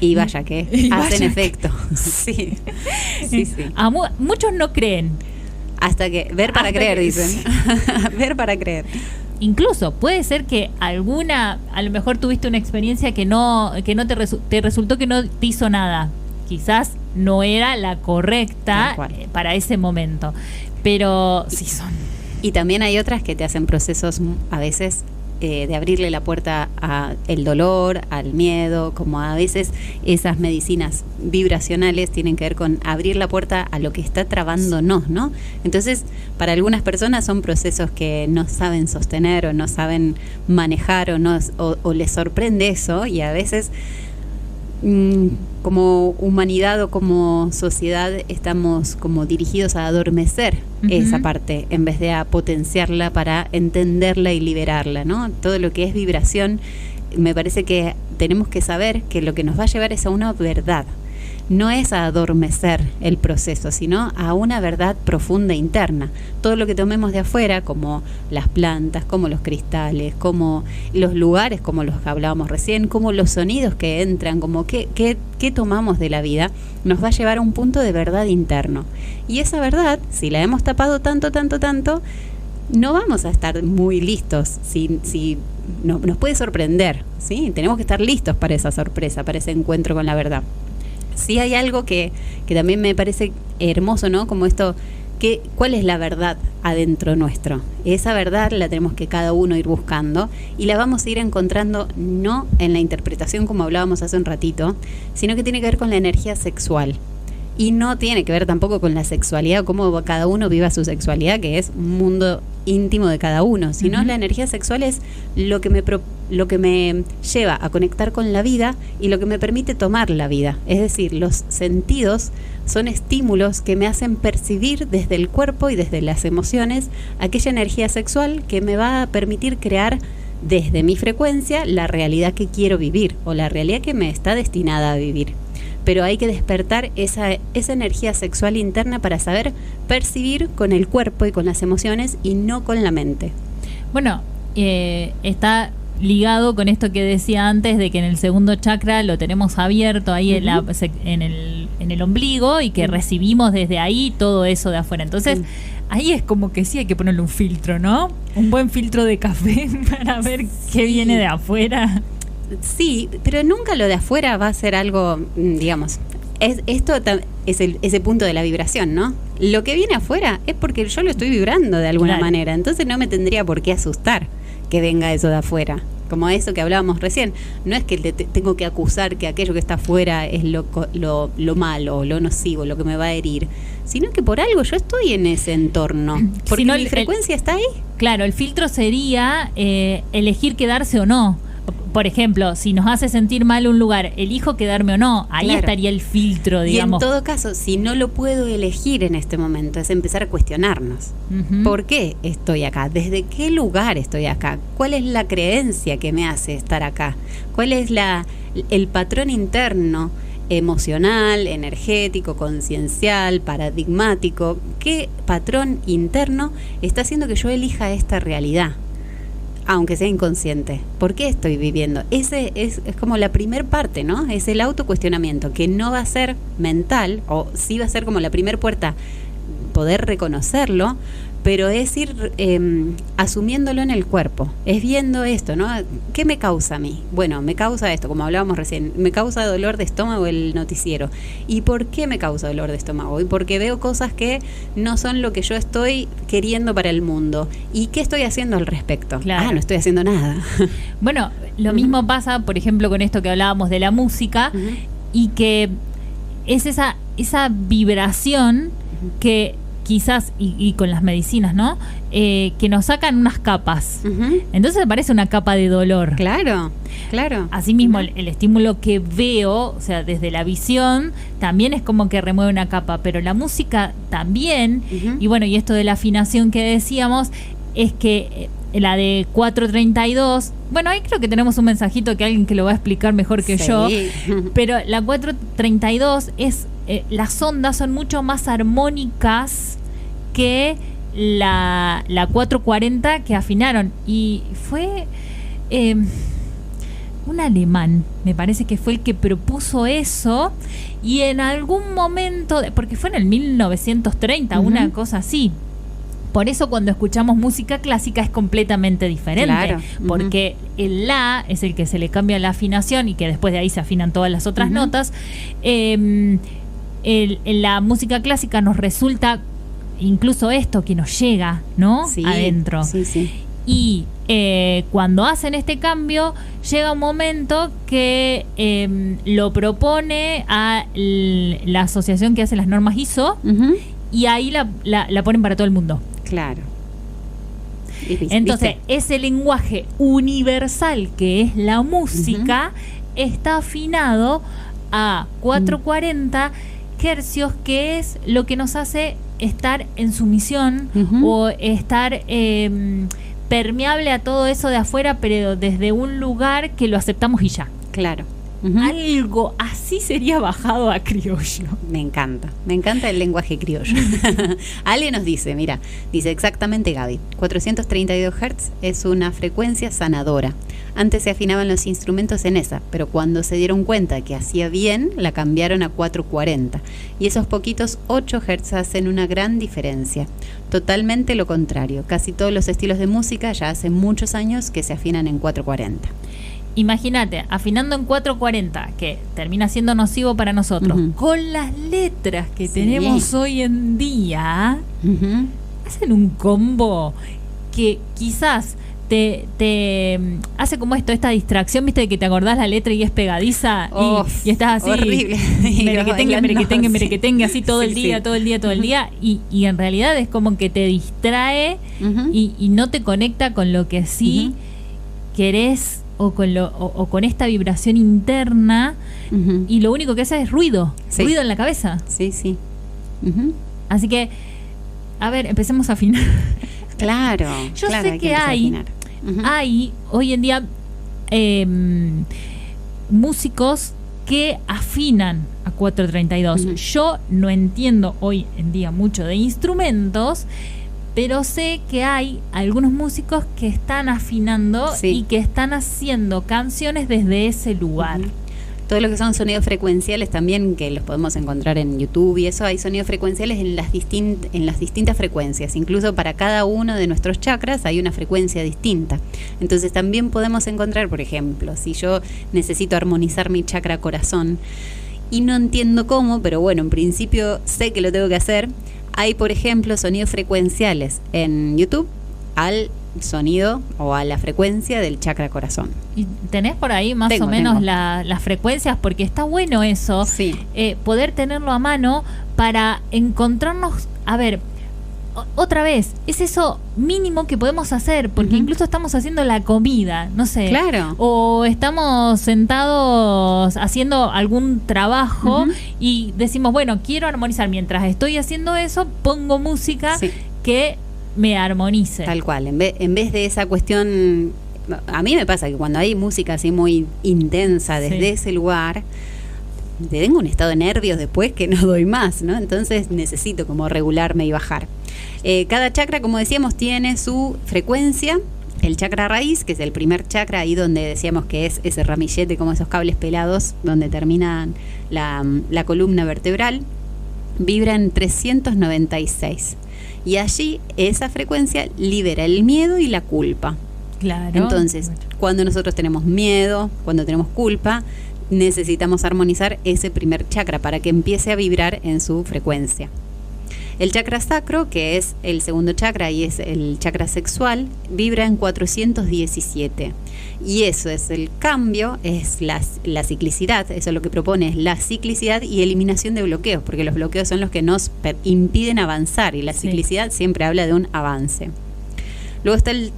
Y vaya que hacen efecto. Sí. Muchos no creen. Hasta que ver para creer, dicen. Ver para creer. Incluso puede ser que a lo mejor tuviste una experiencia que no te resultó que no te hizo nada. Quizás no era la correcta para ese momento. Pero sí son. Y también hay otras que te hacen procesos a veces de abrirle la puerta al dolor, al miedo, como a veces esas medicinas vibracionales tienen que ver con abrir la puerta a lo que está trabándonos, ¿no? Entonces, para algunas personas son procesos que no saben sostener o no saben manejar o les sorprende eso, y a veces como humanidad o como sociedad estamos como dirigidos a adormecer esa parte en vez de a potenciarla para entenderla y liberarla, ¿no? Todo lo que es vibración, me parece que tenemos que saber que lo que nos va a llevar es a una verdad. No es a adormecer el proceso, sino a una verdad profunda interna. Todo lo que tomemos de afuera, como las plantas, como los cristales, como los lugares, como los que hablábamos recién, como los sonidos que entran, como qué tomamos de la vida, nos va a llevar a un punto de verdad interno. Y esa verdad, si la hemos tapado tanto, no vamos a estar muy listos. Nos puede sorprender, ¿sí? Tenemos que estar listos para esa sorpresa, para ese encuentro con la verdad. Sí hay algo que también me parece hermoso, ¿no? Como esto, ¿cuál es la verdad adentro nuestro? Esa verdad la tenemos que cada uno ir buscando y la vamos a ir encontrando no en la interpretación como hablábamos hace un ratito, sino que tiene que ver con la energía sexual. Y no tiene que ver tampoco con la sexualidad, cómo cada uno viva su sexualidad, que es un mundo íntimo de cada uno, sino la energía sexual es lo que me lleva a conectar con la vida y lo que me permite tomar la vida. Es decir, los sentidos son estímulos que me hacen percibir desde el cuerpo y desde las emociones aquella energía sexual que me va a permitir crear desde mi frecuencia la realidad que quiero vivir o la realidad que me está destinada a vivir. Pero hay que despertar esa energía sexual interna para saber percibir con el cuerpo y con las emociones y no con la mente. Bueno, está ligado con esto que decía antes de que en el segundo chakra lo tenemos abierto ahí en el ombligo y que recibimos desde ahí todo eso de afuera. Entonces, ahí es como que sí hay que ponerle un filtro, ¿no? Un buen filtro de café para ver qué viene de afuera. Sí, pero nunca lo de afuera va a ser algo, digamos, esto es ese punto de la vibración, ¿no? Lo que viene afuera es porque yo lo estoy vibrando de alguna manera, entonces no me tendría por qué asustar que venga eso de afuera. Como eso que hablábamos recién, no es que tengo que acusar que aquello que está afuera es lo malo, lo nocivo, lo que me va a herir, sino que por algo yo estoy en ese entorno, porque si no, mi frecuencia está ahí. Claro, el filtro sería elegir quedarse o no. Por ejemplo, si nos hace sentir mal un lugar, ¿elijo quedarme o no? Ahí estaría el filtro, digamos. Y en todo caso, si no lo puedo elegir en este momento, es empezar a cuestionarnos. ¿Por qué estoy acá? ¿Desde qué lugar estoy acá? ¿Cuál es la creencia que me hace estar acá? ¿Cuál es el patrón interno, emocional, energético, conciencial, paradigmático? ¿Qué patrón interno está haciendo que yo elija esta realidad? Aunque sea inconsciente. ¿Por qué estoy viviendo? Ese es como la primer parte, ¿no? Es el autocuestionamiento, que no va a ser mental, o sí va a ser como la primer puerta, poder reconocerlo, pero es ir asumiéndolo en el cuerpo. Es viendo esto, ¿no? ¿Qué me causa a mí? Bueno, me causa esto, como hablábamos recién. Me causa dolor de estómago el noticiero. ¿Y por qué me causa dolor de estómago? Y porque veo cosas que no son lo que yo estoy queriendo para el mundo. ¿Y qué estoy haciendo al respecto? Claro. No estoy haciendo nada. Bueno, lo mismo pasa, por ejemplo, con esto que hablábamos de la música, y que es esa vibración que quizás, y con las medicinas, ¿no? Que nos sacan unas capas. Entonces parece una capa de dolor. Claro. Asimismo, el estímulo que veo, o sea, desde la visión, también es como que remueve una capa, pero la música también, y bueno, y esto de la afinación que decíamos, es que la de 432, bueno, ahí creo que tenemos un mensajito que alguien que lo va a explicar mejor que yo, pero la 432 es, las ondas son mucho más armónicas que la 440 que afinaron, y fue un alemán, me parece que fue el que propuso eso, y en algún momento, porque fue en el 1930, una cosa así. Por eso cuando escuchamos música clásica es completamente diferente, porque el la es el que se le cambia la afinación y que después de ahí se afinan todas las otras notas. La música clásica nos resulta incluso esto que nos llega, ¿no? Sí, adentro. Sí. Y cuando hacen este cambio, llega un momento que lo propone a la asociación que hace las normas ISO, y ahí la ponen para todo el mundo. Claro. Entonces, ese lenguaje universal que es la música está afinado a 440 hercios, que es lo que nos hace estar en sumisión o estar permeable a todo eso de afuera, pero desde un lugar que lo aceptamos y ya. Claro. Algo así sería bajado a criollo. Me encanta el lenguaje criollo. Ale nos dice, dice exactamente Gaby, 432 Hz es una frecuencia sanadora. Antes se afinaban los instrumentos en esa, pero cuando se dieron cuenta que hacía bien, la cambiaron a 440. Y esos poquitos 8 Hz hacen una gran diferencia. Totalmente lo contrario. Casi todos los estilos de música ya hace muchos años que se afinan en 440. Imagínate, afinando en 440, que termina siendo nocivo para nosotros, con las letras que tenemos hoy en día, hacen un combo que quizás te hace como esta distracción, viste, de que te acordás la letra y es pegadiza, y estás así, horrible. merequetengue, así todo el día, y en realidad es como que te distrae y no te conecta con lo que sí querés, o con esta vibración interna, y lo único que hace es ruido en la cabeza. Sí. Así que, a ver, empecemos a afinar. Claro. Yo sé que hay hoy en día músicos que afinan a 432. Yo no entiendo hoy en día mucho de instrumentos, pero sé que hay algunos músicos que están afinando y que están haciendo canciones desde ese lugar. Todo lo que son sonidos frecuenciales también, que los podemos encontrar en YouTube y eso, hay sonidos frecuenciales en las distintas frecuencias. Incluso para cada uno de nuestros chakras hay una frecuencia distinta. Entonces también podemos encontrar, por ejemplo, si yo necesito armonizar mi chakra corazón y no entiendo cómo, pero bueno, en principio sé que lo tengo que hacer. Hay, por ejemplo, sonidos frecuenciales en YouTube al sonido o a la frecuencia del chakra corazón. ¿Y tenés por ahí más o menos las frecuencias? Porque está bueno eso, poder tenerlo a mano para encontrarnos. A ver, otra vez, es eso mínimo que podemos hacer, porque incluso estamos haciendo la comida, no sé, o estamos sentados haciendo algún trabajo y decimos, bueno, quiero armonizar. Mientras estoy haciendo eso, pongo música que me armonice. Tal cual, en vez de esa cuestión, a mí me pasa que cuando hay música así muy intensa desde ese lugar, te tengo un estado de nervios después que no doy más, ¿no? Entonces necesito como regularme y bajar. Cada chakra, como decíamos, tiene su frecuencia. El chakra raíz, que es el primer chakra, ahí donde decíamos que es ese ramillete, como esos cables pelados, donde termina la columna vertebral, vibra en 396. Y allí esa frecuencia libera el miedo y la culpa. Claro. Entonces, cuando nosotros tenemos miedo, cuando tenemos culpa, necesitamos armonizar ese primer chakra para que empiece a vibrar en su frecuencia. El chakra sacro, que es el segundo chakra y es el chakra sexual, vibra en 417. Y eso es el cambio, es la ciclicidad, eso es lo que propone, es la ciclicidad y eliminación de bloqueos, porque los bloqueos son los que nos impiden avanzar y la ciclicidad siempre habla de un avance. Luego está el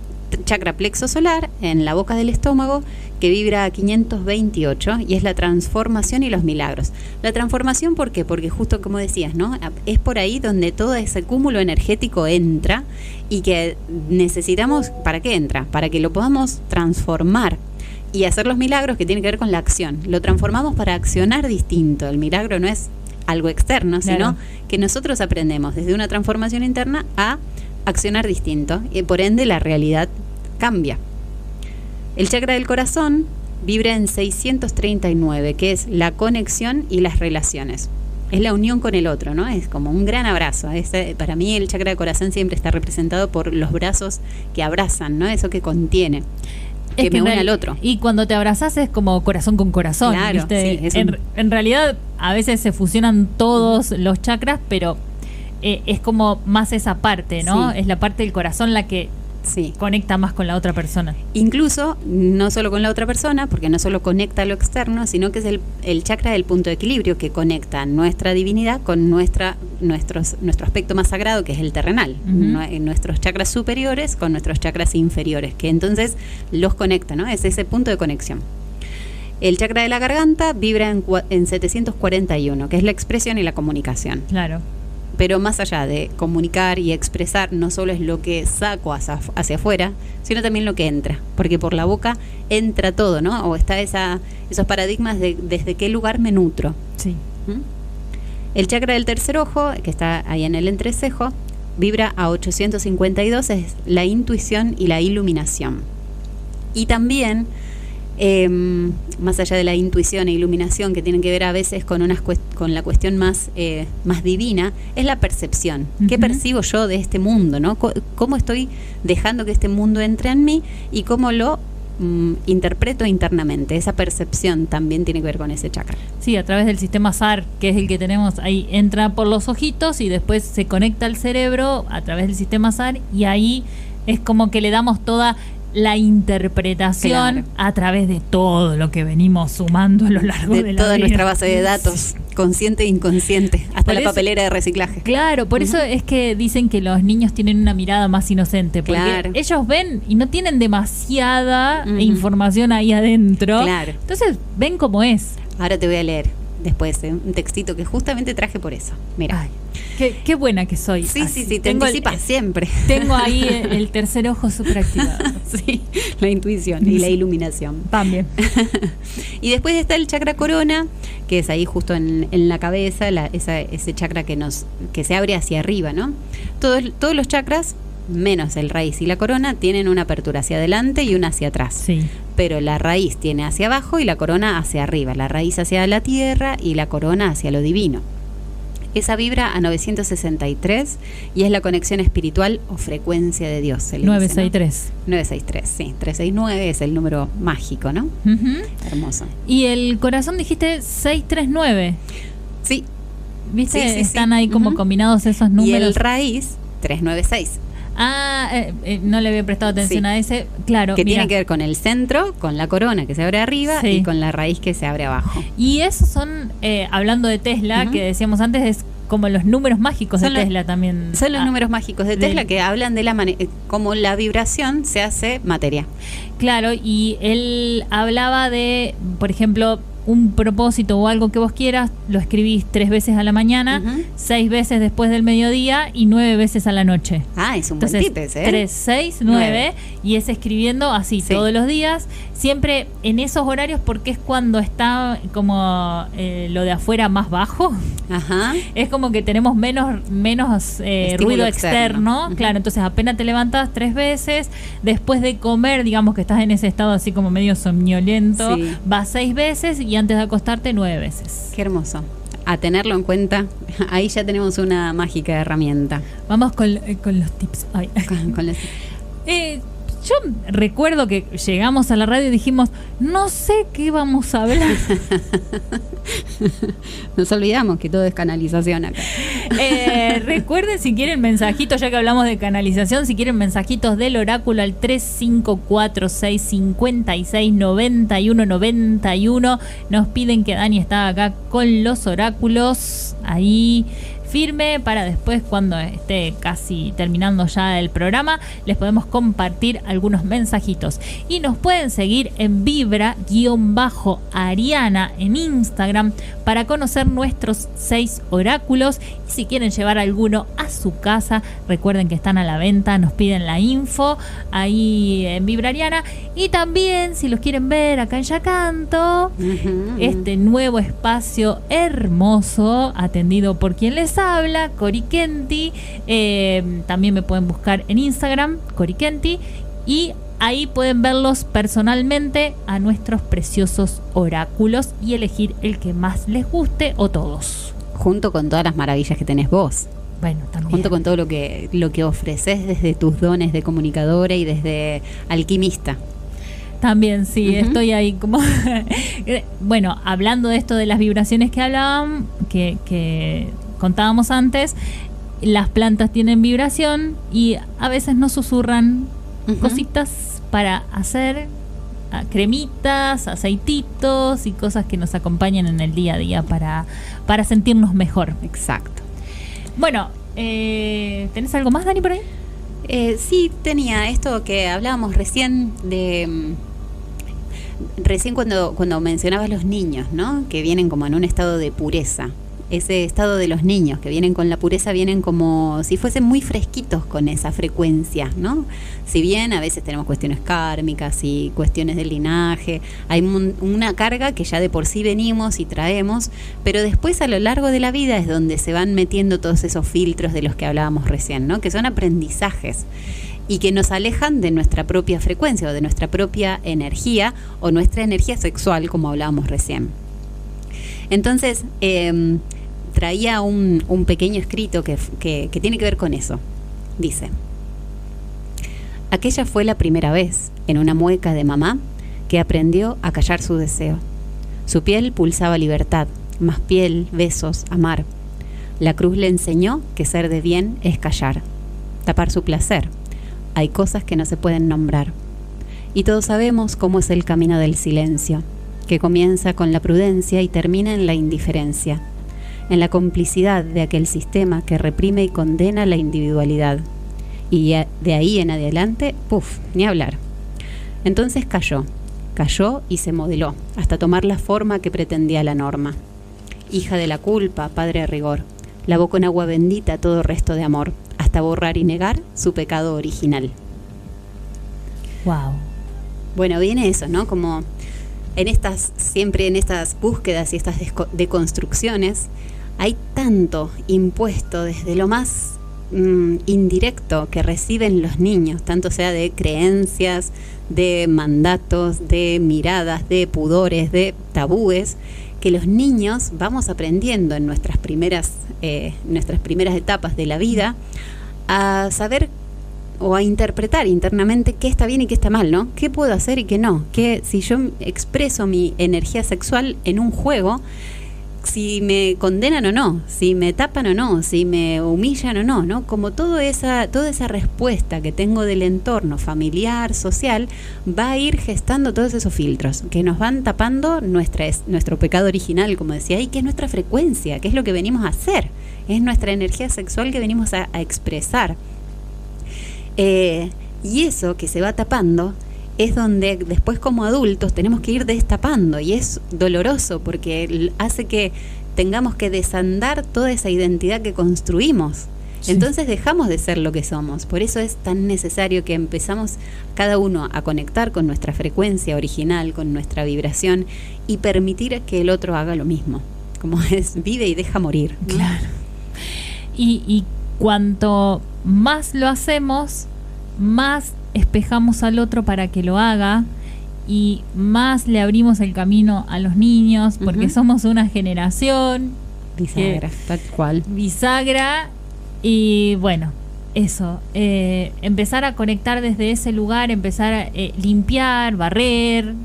chakra plexo solar en la boca del estómago, que vibra a 528 y es la transformación y los milagros. La transformación, ¿por qué? Porque justo como decías, ¿no? Es por ahí donde todo ese cúmulo energético entra y que necesitamos, ¿para qué entra? Para que lo podamos transformar y hacer los milagros que tienen que ver con la acción. Lo transformamos para accionar distinto. El milagro no es algo externo, sino que nosotros aprendemos desde una transformación interna a accionar distinto y por ende la realidad cambia. El chakra del corazón vibra en 639, que es la conexión y las relaciones. Es la unión con el otro, ¿no? Es como un gran abrazo. Para mí el chakra del corazón siempre está representado por los brazos que abrazan, ¿no? Eso que contiene, que me une al otro. Y cuando te abrazas es como corazón con corazón, claro, ¿viste? Sí, en realidad a veces se fusionan todos los chakras, pero es como más esa parte, ¿no? Sí. Es la parte del corazón la que conecta más con la otra persona. Incluso, no solo con la otra persona, porque no solo conecta lo externo, sino que es el chakra del punto de equilibrio que conecta nuestra divinidad con nuestro aspecto más sagrado, que es el terrenal. Nuestros chakras superiores con nuestros chakras inferiores, que entonces los conecta, ¿no? Es ese punto de conexión. El chakra de la garganta vibra en 741, que es la expresión y la comunicación. Claro. Pero más allá de comunicar y expresar, no solo es lo que saco hacia afuera, sino también lo que entra. Porque por la boca entra todo, ¿no? O está esos paradigmas de desde qué lugar me nutro. Sí. El chakra del tercer ojo, que está ahí en el entrecejo, vibra a 852, es la intuición y la iluminación. Y también, más allá de la intuición e iluminación que tienen que ver a veces con la cuestión más divina, es la percepción. ¿Qué percibo yo de este mundo, ¿no? ¿Cómo estoy dejando que este mundo entre en mí y cómo lo interpreto internamente? Esa percepción también tiene que ver con ese chakra. Sí, a través del sistema SAR, que es el que tenemos ahí, entra por los ojitos y después se conecta al cerebro a través del sistema SAR y ahí es como que le damos toda la interpretación a través de todo lo que venimos sumando a lo largo de la toda vida. Nuestra base de datos, consciente e inconsciente, hasta la papelera de reciclaje. Claro, por eso es que dicen que los niños tienen una mirada más inocente, porque ellos ven y no tienen demasiada información ahí adentro. Entonces ven cómo es. Ahora te voy a leer después un textito que justamente traje por eso. Mira. Ay, qué buena que soy. Sí, te anticipas siempre. Tengo ahí el tercer ojo súper activado. Sí, la intuición y la iluminación. También. Y después está el chakra corona, que es ahí justo en la cabeza, ese chakra que se abre hacia arriba, ¿no? Todos los chakras, menos el raíz y la corona, tienen una apertura hacia adelante y una hacia atrás. Sí. Pero la raíz tiene hacia abajo y la corona hacia arriba. La raíz hacia la tierra y la corona hacia lo divino. Esa vibra a 963 y es la conexión espiritual o frecuencia de Dios. 963. Dice, ¿no? 963, sí. 369 es el número mágico, ¿no? Hermoso. Y el corazón dijiste 639. Sí. ¿Viste? Sí, están ahí como combinados esos números. Y el raíz, 396. No le había prestado atención a ese. Claro, que tiene que ver con el centro, con la corona que se abre arriba y con la raíz que se abre abajo. Y esos son, hablando de Tesla, que decíamos antes, es como los números mágicos de Tesla también. Son los números mágicos de Tesla que hablan de cómo la vibración se hace materia. Claro, y él hablaba de, por ejemplo, un propósito o algo que vos quieras, lo escribís 3 veces a la mañana, 6 veces después del mediodía y 9 veces a la noche. Es un buen tip ese, 3, 6, 9 y es escribiendo así todos los días, siempre en esos horarios porque es cuando está como lo de afuera más bajo. Es como que tenemos menos ruido externo. Claro, entonces apenas te levantas 3 veces, después de comer, digamos que estás en ese estado así como medio somnoliento, vas 6 veces y antes de acostarte 9 veces. Qué hermoso. A tenerlo en cuenta. Ahí ya tenemos una mágica herramienta. Vamos con los tips. Con los Yo recuerdo que llegamos a la radio y dijimos, no sé qué vamos a hablar. Nos olvidamos que todo es canalización acá. Recuerden, si quieren mensajitos, ya que hablamos de canalización, si quieren mensajitos del oráculo al 3546569191. Nos piden que Dani estaba acá con los oráculos ahí firme, para después, cuando esté casi terminando ya el programa, les podemos compartir algunos mensajitos. Y nos pueden seguir en Vibra_Ariana en Instagram para conocer nuestros 6 oráculos. Y si quieren llevar alguno a su casa, recuerden que están a la venta, nos piden la info ahí en Vibra Ariana. Y también, si los quieren ver acá en Yacanto, este nuevo espacio hermoso, atendido por quien les habla, Cori Kenti. También me pueden buscar en Instagram, Cori Kenti, y ahí pueden verlos personalmente a nuestros preciosos oráculos y elegir el que más les guste o todos. Junto con todas las maravillas que tenés vos. Bueno, también. Junto con todo lo que ofreces desde tus dones de comunicadora y desde alquimista. También, sí, estoy ahí como... Bueno, hablando de esto de las vibraciones que hablaban, que contábamos antes, las plantas tienen vibración y a veces nos susurran cositas para hacer cremitas, aceititos y cosas que nos acompañan en el día a día para sentirnos mejor. Exacto. Bueno, ¿tenés algo más, Dani, por ahí? Sí, tenía esto que hablábamos recién cuando mencionabas los niños, ¿no? Que vienen como en un estado de pureza. Ese estado de los niños que vienen con la pureza, vienen como si fuesen muy fresquitos con esa frecuencia, ¿no? Si bien a veces tenemos cuestiones kármicas y cuestiones del linaje, hay una carga que ya de por sí venimos y traemos, pero después a lo largo de la vida es donde se van metiendo todos esos filtros de los que hablábamos recién, ¿no? Que son aprendizajes y que nos alejan de nuestra propia frecuencia o de nuestra propia energía o nuestra energía sexual, como hablábamos recién. Entonces, traía un pequeño escrito que tiene que ver con eso. Dice: aquella fue la primera vez, en una mueca de mamá, que aprendió a callar su deseo. Su piel pulsaba libertad, más piel, besos, amar. La cruz le enseñó que ser de bien es callar, tapar su placer. Hay cosas que no se pueden nombrar. Y todos sabemos cómo es el camino del silencio, que comienza con la prudencia y termina en la indiferencia, en la complicidad de aquel sistema que reprime y condena la individualidad. Y de ahí en adelante, ni hablar. Entonces cayó y se modeló, hasta tomar la forma que pretendía la norma. Hija de la culpa, padre de rigor, lavó con agua bendita todo resto de amor, hasta borrar y negar su pecado original. Wow. Bueno, viene eso, ¿no? Como siempre en estas búsquedas y estas deconstrucciones, hay tanto impuesto desde lo más indirecto que reciben los niños, tanto sea de creencias, de mandatos, de miradas, de pudores, de tabúes, que los niños vamos aprendiendo en nuestras primeras etapas de la vida a saber o a interpretar internamente qué está bien y qué está mal, ¿no? ¿Qué puedo hacer y qué no? Que si yo expreso mi energía sexual en un juego, si me condenan o no, si me tapan o no, si me humillan o no, ¿no? Como toda esa respuesta que tengo del entorno familiar, social, va a ir gestando todos esos filtros que nos van tapando nuestro pecado original, como decía, y que es nuestra frecuencia, que es lo que venimos a hacer, es nuestra energía sexual que venimos a expresar. Y eso que se va tapando es donde después como adultos tenemos que ir destapando, y es doloroso porque hace que tengamos que desandar toda esa identidad que construimos. Sí. Entonces dejamos de ser lo que somos. Por eso es tan necesario que empezamos cada uno a conectar con nuestra frecuencia original, con nuestra vibración, y permitir que el otro haga lo mismo. Como es, vive y deja morir, ¿no? Claro. Y cuanto más lo hacemos, más espejamos al otro para que lo haga, y más le abrimos el camino a los niños, porque somos una generación bisagra, tal cual. Bisagra, y bueno, eso, empezar a conectar desde ese lugar, empezar a limpiar, barrer,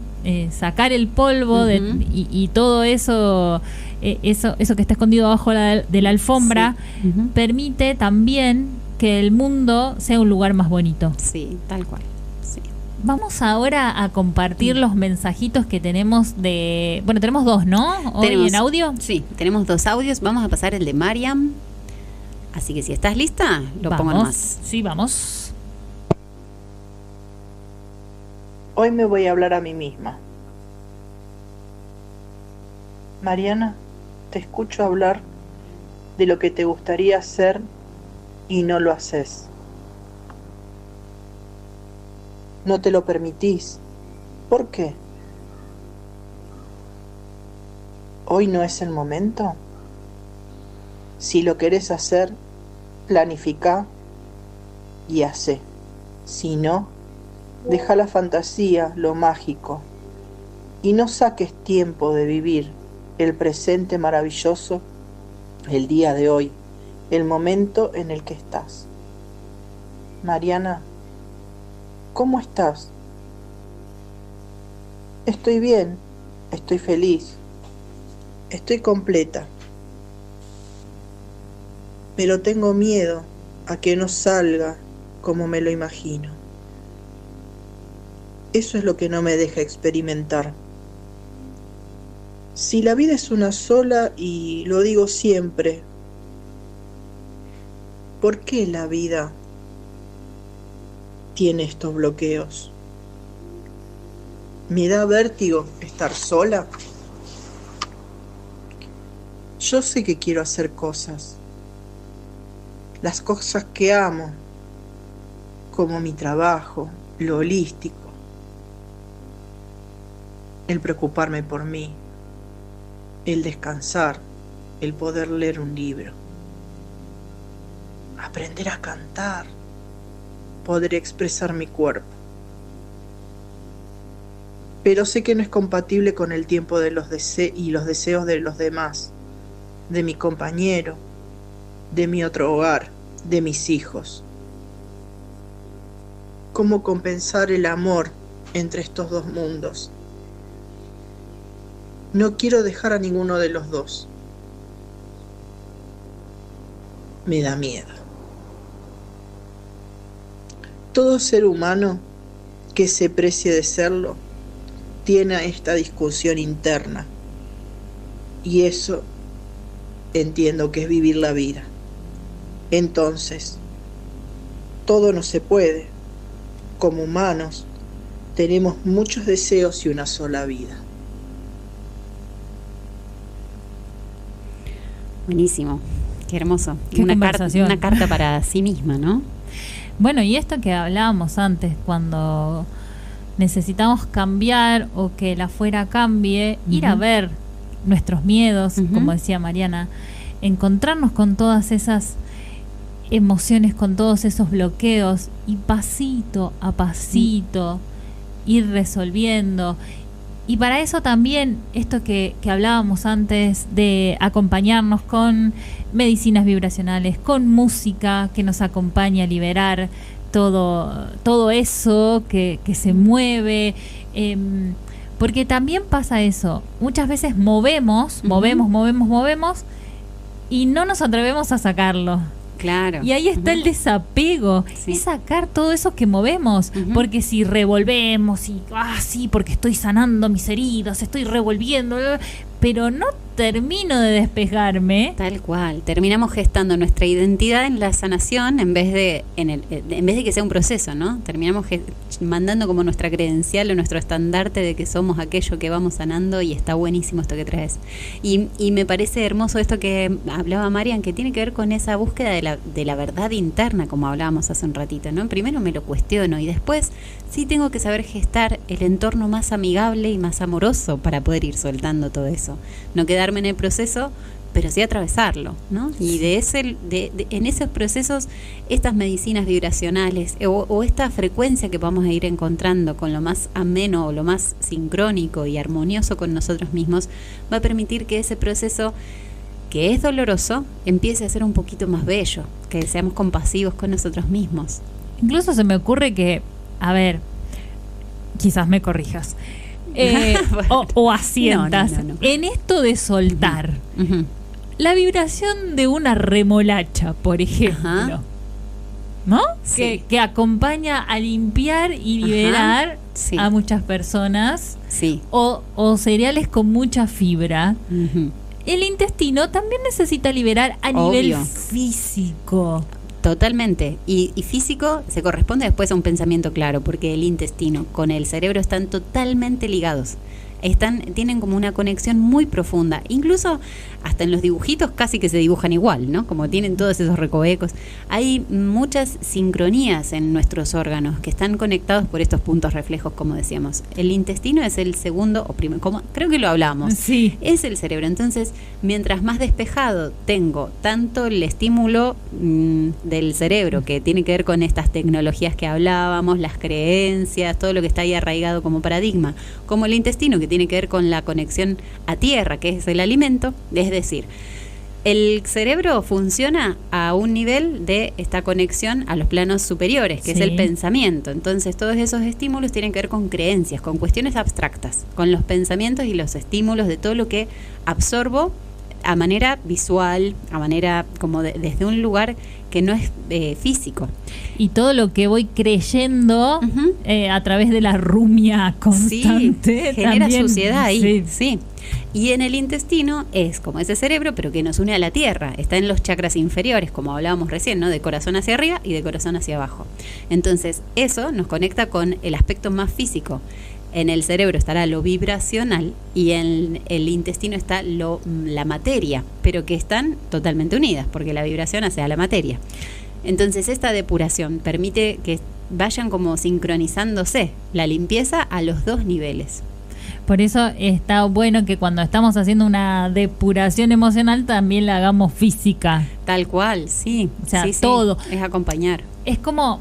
sacar el polvo y todo eso, eso que está escondido abajo de la alfombra, permite también que el mundo sea un lugar más bonito. Sí, tal cual. Sí. Vamos ahora a compartir los mensajitos que tenemos bueno, tenemos 2, ¿no? Hoy en audio. Sí, tenemos 2 audios. Vamos a pasar el de Mariam. Así que si estás lista, pongo nomás. Sí, vamos. Hoy me voy a hablar a mí misma. Mariana, te escucho hablar de lo que te gustaría hacer y no lo haces. No te lo permitís. ¿Por qué? ¿Hoy no es el momento? Si lo querés hacer, planificá y hacé. Si no, deja la fantasía, lo mágico, y no saques tiempo de vivir el presente maravilloso, el día de hoy, el momento en el que estás. Mariana, ¿cómo estás? Estoy bien, estoy feliz, estoy completa, pero tengo miedo a que no salga como me lo imagino. Eso es lo que no me deja experimentar. Si la vida es una sola, y lo digo siempre, ¿por qué la vida tiene estos bloqueos? ¿Me da vértigo estar sola? Yo sé que quiero hacer cosas, las cosas que amo, como mi trabajo, lo holístico, el preocuparme por mí, el descansar, el poder leer un libro, aprender a cantar, poder expresar mi cuerpo. Pero sé que no es compatible con el tiempo de los deseos de los demás, de mi compañero, de mi otro hogar, de mis hijos. ¿Cómo compensar el amor entre estos dos mundos? No quiero dejar a ninguno de los dos. Me da miedo. Todo ser humano que se precie de serlo tiene esta discusión interna. Y eso entiendo que es vivir la vida. Entonces, todo no se puede. Como humanos, tenemos muchos deseos y una sola vida. Buenísimo, qué hermoso. Qué conversación. Una carta para sí misma, ¿no? Bueno, y esto que hablábamos antes, cuando necesitamos cambiar o que el afuera cambie, ir a ver nuestros miedos, como decía Mariana, encontrarnos con todas esas emociones, con todos esos bloqueos, y pasito a pasito ir resolviendo. Y para eso también, esto que hablábamos antes, de acompañarnos con medicinas vibracionales, con música que nos acompaña a liberar todo eso que se mueve, porque también pasa eso, muchas veces movemos y no nos atrevemos a sacarlo. Claro. Y ahí está el desapego, es sacar todo eso que movemos, porque si revolvemos y sí, porque estoy sanando mis heridas, estoy revolviendo, pero no termino de despejarme. Tal cual, terminamos gestando nuestra identidad en la sanación en vez de que sea un proceso, ¿no? Terminamos mandando como nuestra credencial o nuestro estandarte de que somos aquello que vamos sanando, y está buenísimo esto que traes. Y me parece hermoso esto que hablaba Marian, que tiene que ver con esa búsqueda de la verdad interna, como hablábamos hace un ratito, ¿no? Primero me lo cuestiono y después sí tengo que saber gestar el entorno más amigable y más amoroso para poder ir soltando todo eso. No quedarme en el proceso, pero sí atravesarlo, ¿no? Y en esos procesos, estas medicinas vibracionales o esta frecuencia que vamos a ir encontrando con lo más ameno o lo más sincrónico y armonioso con nosotros mismos, va a permitir que ese proceso que es doloroso empiece a ser un poquito más bello, que seamos compasivos con nosotros mismos. Incluso se me ocurre que, a ver, quizás me corrijas, bueno, o asientas, no. En esto de soltar, la vibración de una remolacha, por ejemplo, ¿no? Sí. Que acompaña a limpiar y liberar a muchas personas, o cereales con mucha fibra. El intestino también necesita liberar a nivel físico. Totalmente. Y físico se corresponde después a un pensamiento claro, porque el intestino con el cerebro están totalmente ligados. Tienen como una conexión muy profunda. Incluso hasta en los dibujitos casi que se dibujan igual, ¿no? Como tienen todos esos recovecos. Hay muchas sincronías en nuestros órganos que están conectados por estos puntos reflejos, como decíamos. El intestino es el segundo, o primero, como creo que lo hablábamos. Sí. Es el cerebro. Entonces, mientras más despejado tengo tanto el estímulo del cerebro, que tiene que ver con estas tecnologías que hablábamos, las creencias, todo lo que está ahí arraigado como paradigma, como el intestino, que tiene que ver con la conexión a tierra, que es el alimento. Es decir, el cerebro funciona a un nivel de esta conexión a los planos superiores, que es el pensamiento. Entonces, todos esos estímulos tienen que ver con creencias, con cuestiones abstractas, con los pensamientos y los estímulos de todo lo que absorbo a manera visual, a manera como desde un lugar que no es físico. Y todo lo que voy creyendo a través de la rumia constante. Genera suciedad ahí. Sí. Y en el intestino es como ese cerebro, pero que nos une a la tierra. Está en los chakras inferiores, como hablábamos recién, ¿no? De corazón hacia arriba y de corazón hacia abajo. Entonces, eso nos conecta con el aspecto más físico. En el cerebro estará lo vibracional y en el intestino está la materia, pero que están totalmente unidas, porque la vibración hace a la materia. Entonces, esta depuración permite que vayan como sincronizándose la limpieza a los dos niveles. Por eso está bueno que cuando estamos haciendo una depuración emocional también la hagamos física. Tal cual, sí. O sea, todo. Es acompañar. Es como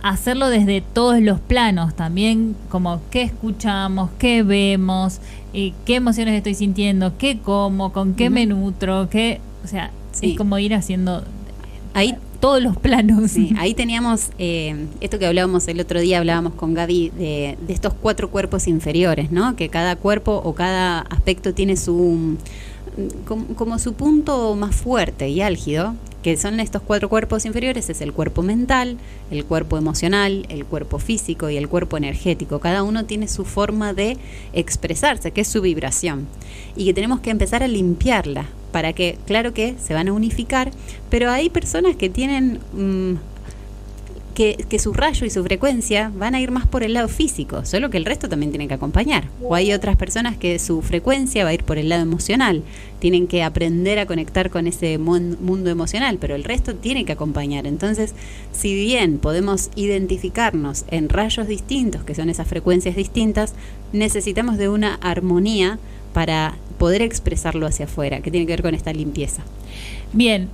hacerlo desde todos los planos, también como qué escuchamos, qué vemos, qué emociones estoy sintiendo, qué como, con qué me nutro, o sea, es como ir haciendo ahí todos los planos. Sí, ahí teníamos esto que hablábamos el otro día, hablábamos con Gaby de estos 4 cuerpos inferiores, ¿no? Que cada cuerpo o cada aspecto tiene su como su punto más fuerte y álgido, que son estos 4 cuerpos inferiores. Es el cuerpo mental, el cuerpo emocional, el cuerpo físico y el cuerpo energético. Cada uno tiene su forma de expresarse, que es su vibración, y que tenemos que empezar a limpiarla para que, claro que se van a unificar, pero hay personas que tienen que su rayo y su frecuencia van a ir más por el lado físico, solo que el resto también tiene que acompañar. O hay otras personas que su frecuencia va a ir por el lado emocional, tienen que aprender a conectar con ese mundo emocional, pero el resto tiene que acompañar. Entonces, si bien podemos identificarnos en rayos distintos, que son esas frecuencias distintas, necesitamos de una armonía para poder expresarlo hacia afuera, que tiene que ver con esta limpieza. Bien,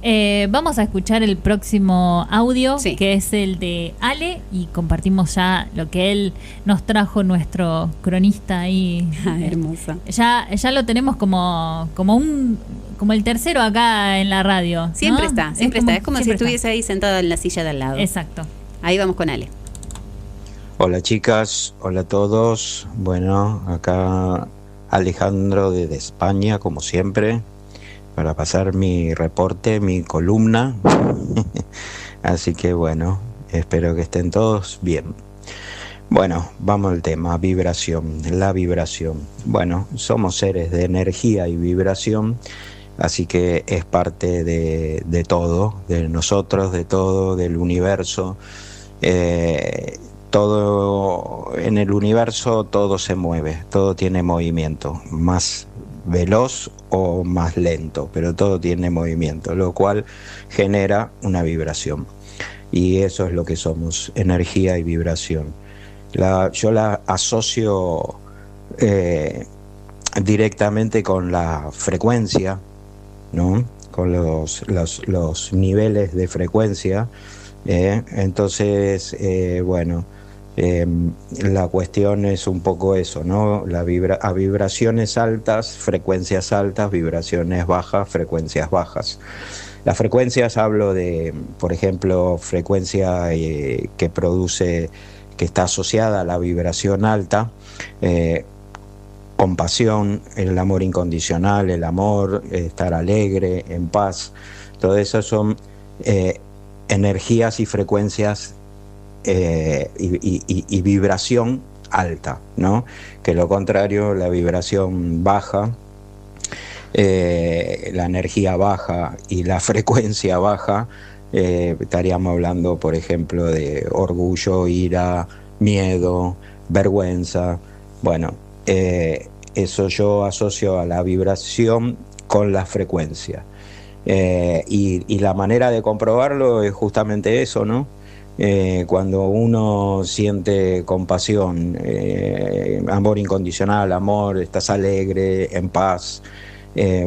vamos a escuchar el próximo audio, que es el de Ale, y compartimos ya lo que él nos trajo, nuestro cronista ahí. Hermosa. Ya lo tenemos como el tercero acá en la radio. Siempre, ¿no? Siempre está. Es como si estuviese está ahí sentado en la silla de al lado. Exacto. Ahí vamos con Ale. Hola chicas, hola a todos. Bueno, acá Alejandro desde España, como siempre, para pasar mi reporte, mi columna. Así que bueno, espero que estén todos bien. Bueno, vamos al tema, vibración, la vibración. Bueno, somos seres de energía y vibración, así que es parte de todo, de nosotros, de todo, del universo. Todo en el universo, todo se mueve, todo tiene movimiento, más veloz o más lento, pero todo tiene movimiento, lo cual genera una vibración, y eso es lo que somos, energía y vibración. Yo la asocio directamente con la frecuencia, ¿no? Con los niveles de frecuencia. Entonces, bueno, La cuestión es un poco eso, ¿no? A vibraciones altas, frecuencias altas, vibraciones bajas, frecuencias bajas. Las frecuencias hablo de, por ejemplo, frecuencia que produce, que está asociada a la vibración alta, compasión, el amor incondicional, el amor, estar alegre, en paz. Todo eso son energías y frecuencias y vibración alta, ¿no? Que lo contrario, la vibración baja, la energía baja y la frecuencia baja, estaríamos hablando, por ejemplo, de orgullo, ira, miedo, vergüenza. Bueno, eso yo asocio a la vibración con la frecuencia. Y la manera de comprobarlo es justamente eso, ¿no? Cuando uno siente compasión, amor incondicional, amor, estás alegre, en paz,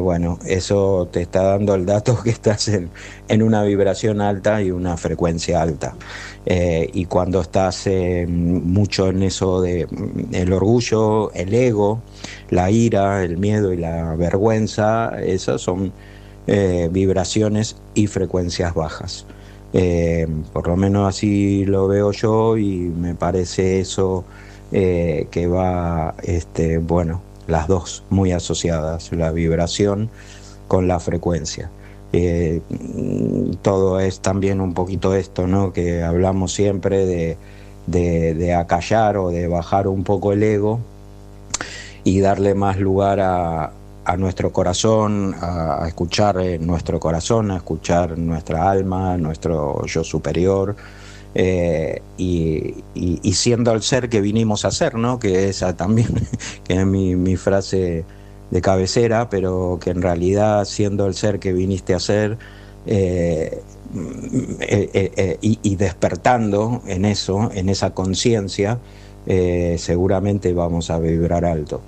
bueno, eso te está dando el dato que estás en una vibración alta y una frecuencia alta. Y cuando estás mucho en eso de el orgullo, el ego, la ira, el miedo y la vergüenza, esas son vibraciones y frecuencias bajas. Por lo menos así lo veo yo, y me parece eso que va, bueno, las dos muy asociadas, la vibración con la frecuencia. Todo es también un poquito esto, ¿no? Que hablamos siempre de acallar o de bajar un poco el ego y darle más lugar a nuestro corazón, a escuchar nuestro corazón, a escuchar nuestra alma, nuestro yo superior, y siendo el ser que vinimos a ser, ¿no? Que esa también que es mi frase de cabecera, pero que en realidad, siendo el ser que viniste a ser, y despertando en eso, en esa conciencia, seguramente vamos a vibrar alto.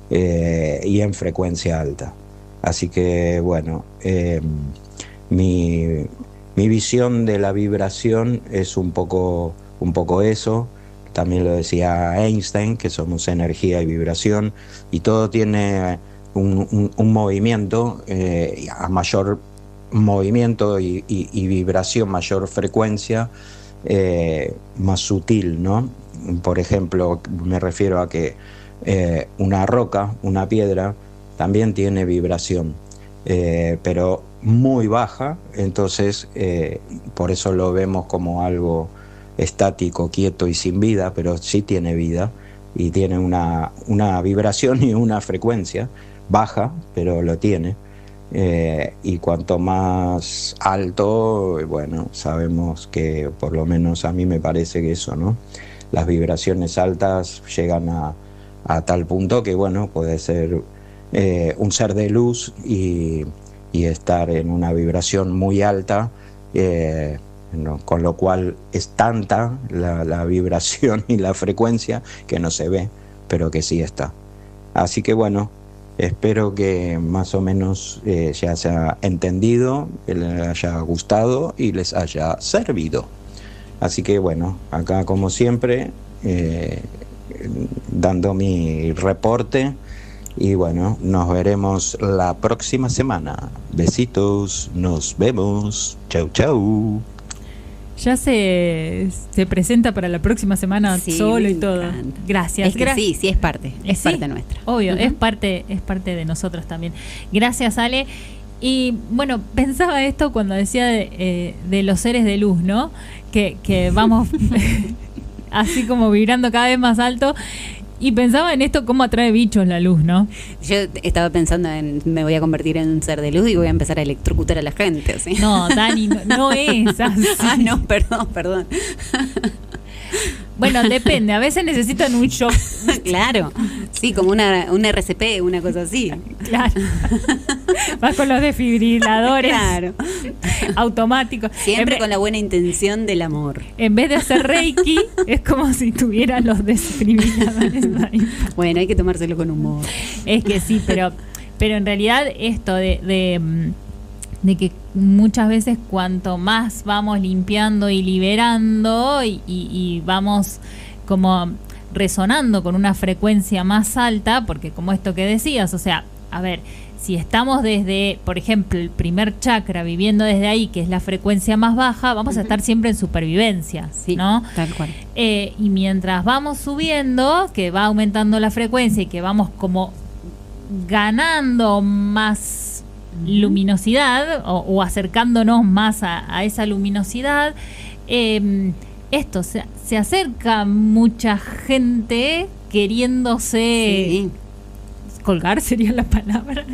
Y en frecuencia alta. Así que bueno, mi visión de la vibración es un poco eso. También lo decía Einstein, que somos energía y vibración, y todo tiene un movimiento, a mayor movimiento y vibración, mayor frecuencia, más sutil, ¿no? Por ejemplo, me refiero a que una roca, una piedra, también tiene vibración, pero muy baja. Entonces por eso lo vemos como algo estático, quieto y sin vida, pero sí tiene vida y tiene una vibración y una frecuencia baja, pero lo tiene. Y cuanto más alto, bueno, sabemos que, por lo menos a mí me parece que eso, ¿no? Las vibraciones altas llegan a tal punto que, bueno, puede ser un ser de luz y estar en una vibración muy alta, ¿no? Con lo cual es tanta la vibración y la frecuencia que no se ve, pero que sí está. Así que bueno, espero que más o menos ya se haya entendido, que les haya gustado y les haya servido. Así que bueno, acá como siempre, dando mi reporte, y bueno, nos veremos la próxima semana. Besitos, nos vemos, chau chau. Ya se presenta para la próxima semana, sí, solo y todo. Gracias. Es que sí, es parte nuestra. Obvio, es parte de nosotros también. Gracias, Ale. Y bueno, pensaba esto cuando decía de los seres de luz, ¿no? Que vamos así como vibrando cada vez más alto. Y pensaba en esto, cómo atrae bichos la luz, ¿no? Yo estaba pensando en, me voy a convertir en un ser de luz y voy a empezar a electrocutar a la gente, ¿sí? No, Dani, no es así. Ah, no, perdón. Bueno, depende, a veces necesitan un shock. Claro, sí, como un RCP, una cosa así. Claro. Vas con los desfibriladores. Claro. Automáticos. Siempre con la buena intención del amor. En vez de hacer Reiki, es como si tuvieran los desfibriladores. Bueno, hay que tomárselo con humor. Es que sí, pero en realidad esto de que muchas veces cuanto más vamos limpiando y liberando y vamos como resonando con una frecuencia más alta, porque como esto que decías, o sea, a ver, si estamos desde, por ejemplo, el primer chakra, viviendo desde ahí, que es la frecuencia más baja, vamos a estar siempre en supervivencia, sí, ¿no? Tal cual. Y mientras vamos subiendo, que va aumentando la frecuencia y que vamos como ganando más luminosidad o acercándonos más a esa luminosidad, esto se acerca mucha gente queriéndose colgar, sería la palabra.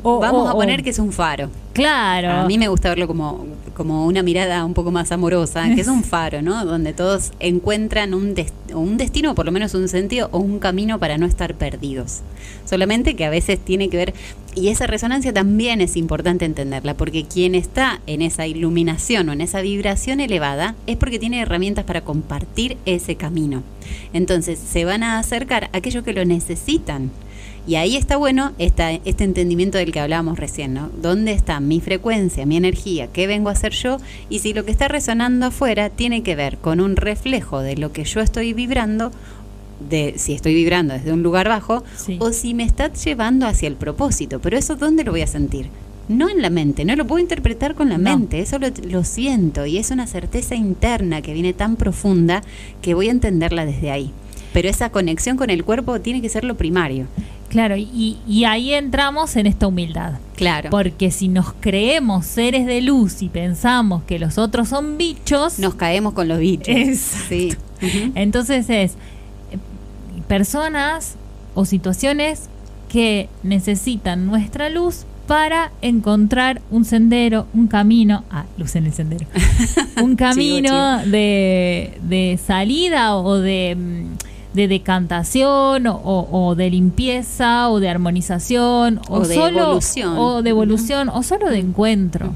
Vamos a poner que es un faro. Claro. A mí me gusta verlo como una mirada un poco más amorosa, que es un faro, ¿no? Donde todos encuentran un destino, o por lo menos un sentido, o un camino para no estar perdidos. Solamente que a veces tiene que ver, y esa resonancia también es importante entenderla, porque quien está en esa iluminación o en esa vibración elevada es porque tiene herramientas para compartir ese camino. Entonces se van a acercar a aquellos que lo necesitan. Y ahí está bueno este entendimiento del que hablábamos recién, ¿no? ¿Dónde está mi frecuencia, mi energía? ¿Qué vengo a hacer yo? Y si lo que está resonando afuera tiene que ver con un reflejo de lo que yo estoy vibrando, de si estoy vibrando desde un lugar bajo, o si me está llevando hacia el propósito. Pero eso, ¿dónde lo voy a sentir? No en la mente, no lo puedo interpretar con la mente, eso lo siento, y es una certeza interna que viene tan profunda que voy a entenderla desde ahí. Pero esa conexión con el cuerpo tiene que ser lo primario. Claro, y ahí entramos en esta humildad. Claro. Porque si nos creemos seres de luz y pensamos que los otros son bichos, nos caemos con los bichos. Exacto. Sí. Entonces es personas o situaciones que necesitan nuestra luz para encontrar un sendero, un camino, luz en el sendero, un camino chivo. De salida o de decantación o de limpieza o de armonización o de solo evolución. O de evolución o solo de encuentro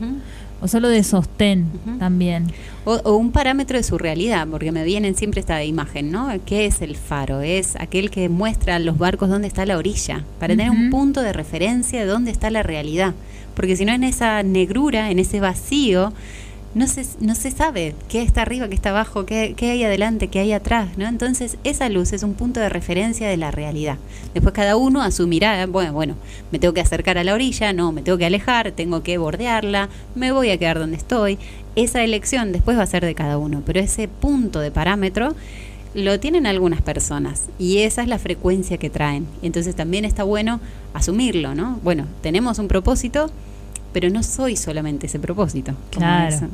o solo de sostén también o un parámetro de su realidad, porque me viene siempre esta imagen, ¿no? ¿Qué es el faro? Es aquel que muestra a los barcos dónde está la orilla, para tener un punto de referencia de dónde está la realidad, porque si no, en esa negrura, en ese vacío, no se sabe qué está arriba, qué está abajo, qué hay adelante, qué hay atrás, ¿no? Entonces esa luz es un punto de referencia de la realidad. Después cada uno asumirá, bueno, me tengo que acercar a la orilla, no, me tengo que alejar, tengo que bordearla, me voy a quedar donde estoy. Esa elección después va a ser de cada uno, pero ese punto de parámetro lo tienen algunas personas y esa es la frecuencia que traen. Entonces también está bueno asumirlo, ¿no? Bueno, tenemos un propósito, pero no soy solamente ese propósito. Claro.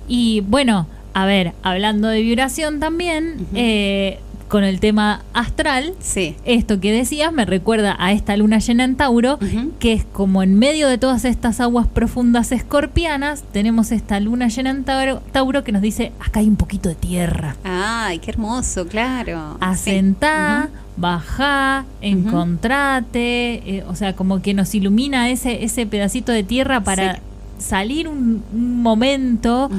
Y bueno, a ver, hablando de vibración también, con el tema astral, esto que decías me recuerda a esta luna llena en Tauro, que es como en medio de todas estas aguas profundas escorpianas, tenemos esta luna llena en Tauro que nos dice, acá hay un poquito de tierra. ¡Ay, qué hermoso! Claro. Asentá, bajá, encontrate, o sea, como que nos ilumina ese pedacito de tierra para salir un momento,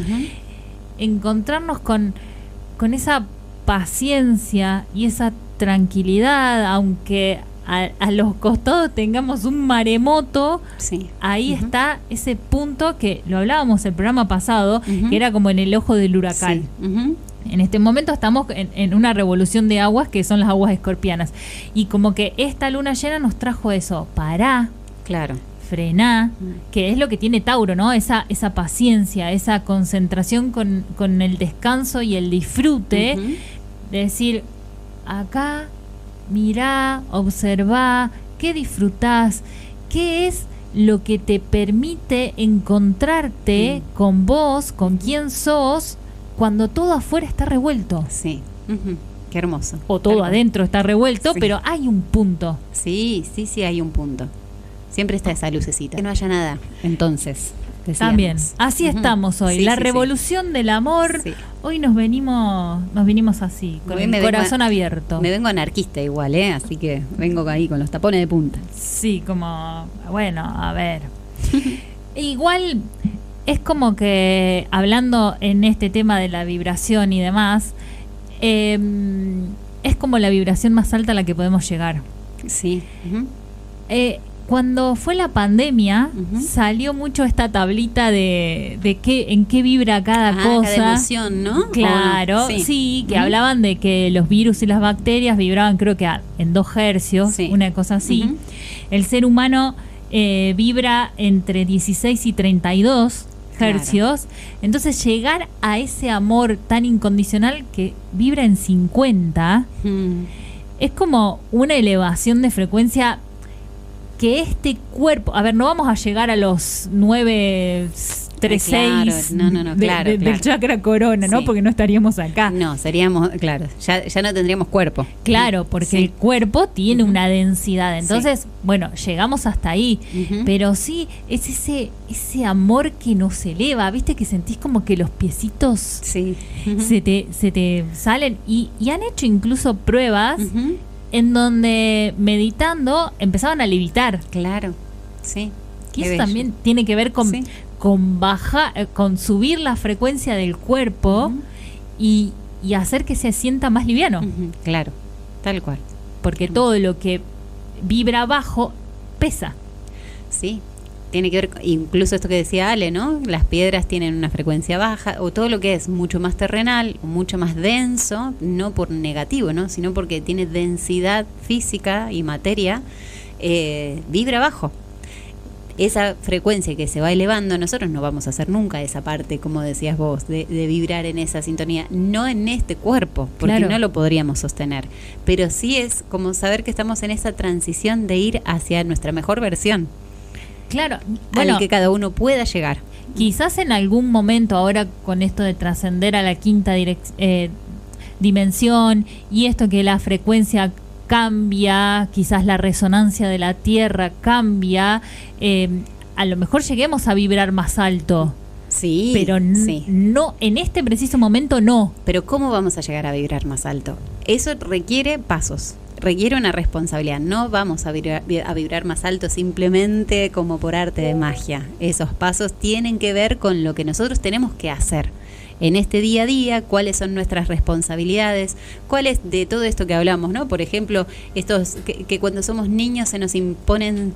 encontrarnos con esa paciencia y esa tranquilidad, aunque a los costados tengamos un maremoto, ahí está ese punto que lo hablábamos el programa pasado, que era como en el ojo del huracán. En este momento estamos en una revolución de aguas que son las aguas escorpianas, y como que esta luna llena nos trajo eso, pará, frená, que es lo que tiene Tauro, ¿no? Esa paciencia, esa concentración con el descanso y el disfrute, de decir, acá, mirá, observá, ¿qué disfrutás? ¿Qué es lo que te permite encontrarte con vos, con quién sos, cuando todo afuera está revuelto? Sí. Qué hermoso. O todo adentro está revuelto, pero hay un punto. Sí, hay un punto. Siempre está esa lucecita. Que no haya nada, entonces. Decíamos. También. Así estamos hoy. La revolución del amor. Hoy nos venimos así, con el corazón abierto. Me vengo anarquista igual, así que vengo ahí con los tapones de punta. Sí, como, bueno, a ver. Igual es como que, hablando en este tema de la vibración y demás, es como la vibración más alta a la que podemos llegar. Sí. cuando fue la pandemia, salió mucho esta tablita de en qué vibra cada cosa. Cada emoción, ¿no? Claro, sí, que hablaban de que los virus y las bacterias vibraban, creo que en 2 hercios, una cosa así. El ser humano vibra entre 16 y 32 hercios. Entonces, llegar a ese amor tan incondicional que vibra en 50 es como una elevación de frecuencia que este cuerpo, a ver, no vamos a llegar a los 936 del chakra corona, ¿no? Porque no estaríamos acá. No, seríamos, claro, ya no tendríamos cuerpo. Claro, porque el cuerpo tiene una densidad. Entonces, bueno, llegamos hasta ahí. Pero sí, es ese amor que nos eleva. ¿Viste? Que sentís como que los piecitos se te salen. Y han hecho incluso pruebas en donde meditando empezaban a levitar. Claro, sí. Y eso también tiene que ver con subir la frecuencia del cuerpo y hacer que se sienta más liviano. Claro, tal cual. Porque todo lo que vibra bajo pesa. Sí, tiene que ver, incluso esto que decía Ale, ¿no? Las piedras tienen una frecuencia baja, o todo lo que es mucho más terrenal, mucho más denso, no por negativo, ¿no? Sino porque tiene densidad física y materia, vibra bajo. Esa frecuencia que se va elevando, nosotros no vamos a hacer nunca esa parte, como decías vos, de vibrar en esa sintonía, no en este cuerpo, porque no lo podríamos sostener, pero sí es como saber que estamos en esa transición de ir hacia nuestra mejor versión. Claro, al que cada uno pueda llegar. Quizás en algún momento, ahora con esto de trascender a la quinta dimensión y esto que la frecuencia cambia, quizás la resonancia de la Tierra cambia, a lo mejor lleguemos a vibrar más alto. Sí, pero no en este preciso momento no. Pero ¿cómo vamos a llegar a vibrar más alto? Eso requiere pasos, requiere una responsabilidad. No vamos a vibrar más alto simplemente como por arte de magia. Esos pasos tienen que ver con lo que nosotros tenemos que hacer en este día a día, cuáles son nuestras responsabilidades, cuáles de todo esto que hablamos, ¿no? Por ejemplo, estos que cuando somos niños se nos imponen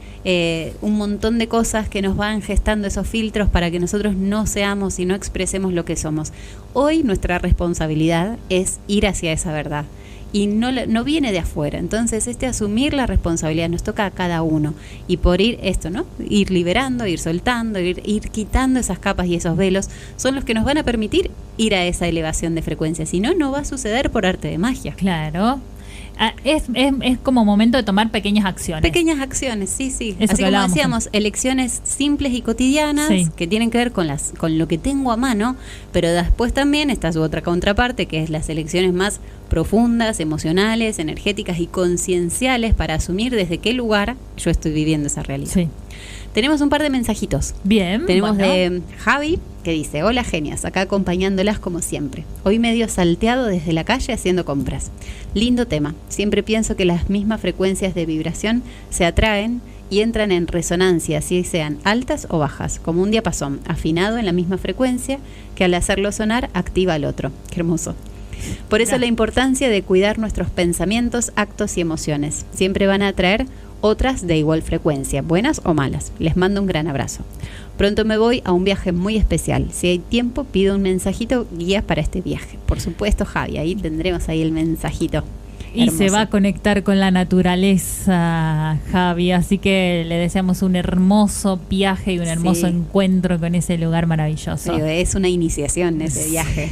un montón de cosas que nos van gestando esos filtros para que nosotros no seamos y no expresemos lo que somos. Hoy nuestra responsabilidad es ir hacia esa verdad. Y no viene de afuera. Entonces, asumir la responsabilidad nos toca a cada uno. Y por ir esto, ¿no? Ir liberando, ir soltando, ir quitando esas capas y esos velos, son los que nos van a permitir ir a esa elevación de frecuencia. Si no, no va a suceder por arte de magia. Claro. Es como momento de tomar pequeñas acciones. Pequeñas acciones, sí. Eso así como decíamos, elecciones simples y cotidianas que tienen que ver con lo que tengo a mano, pero después también está su otra contraparte, que es las elecciones más profundas, emocionales, energéticas y concienciales para asumir desde qué lugar yo estoy viviendo esa realidad. Sí. Tenemos un par de mensajitos. Bien. Tenemos de Javi, que dice: hola genias, acá acompañándolas como siempre. Hoy medio salteado desde la calle haciendo compras. Lindo tema. Siempre pienso que las mismas frecuencias de vibración se atraen y entran en resonancia, si sean altas o bajas, como un diapasón afinado en la misma frecuencia que al hacerlo sonar activa al otro. Qué hermoso. Por eso la importancia de cuidar nuestros pensamientos, actos y emociones. Siempre van a atraer otras de igual frecuencia, buenas o malas. Les mando un gran abrazo. Pronto me voy a un viaje muy especial. Si hay tiempo, pido un mensajito guía para este viaje. Por supuesto, Javi, ahí tendremos ahí el mensajito. Y hermoso. Se va a conectar con la naturaleza, Javi, así que le deseamos un hermoso viaje y un hermoso encuentro con ese lugar maravilloso. Sí, es una iniciación ese viaje.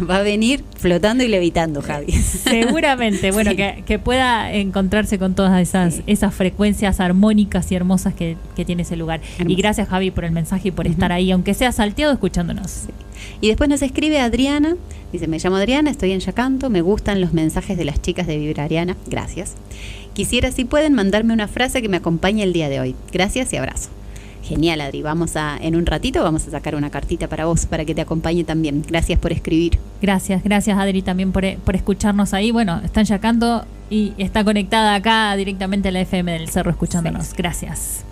Va a venir flotando y levitando, Javi. Seguramente, bueno, que pueda encontrarse con todas esas frecuencias armónicas y hermosas que tiene ese lugar. Hermoso. Y gracias, Javi, por el mensaje y por estar ahí, aunque sea salteado, escuchándonos. Sí. Y después nos escribe Adriana, dice: me llamo Adriana, estoy en Yacanto, me gustan los mensajes de las chicas de Vibrariana, gracias. Quisiera, si pueden, mandarme una frase que me acompañe el día de hoy. Gracias y abrazo. Genial, Adri, en un ratito vamos a sacar una cartita para vos, para que te acompañe también. Gracias por escribir. Gracias, Adri, también por escucharnos ahí. Bueno, está en Yacanto y está conectada acá directamente a la FM del Cerro escuchándonos. Sí. Gracias.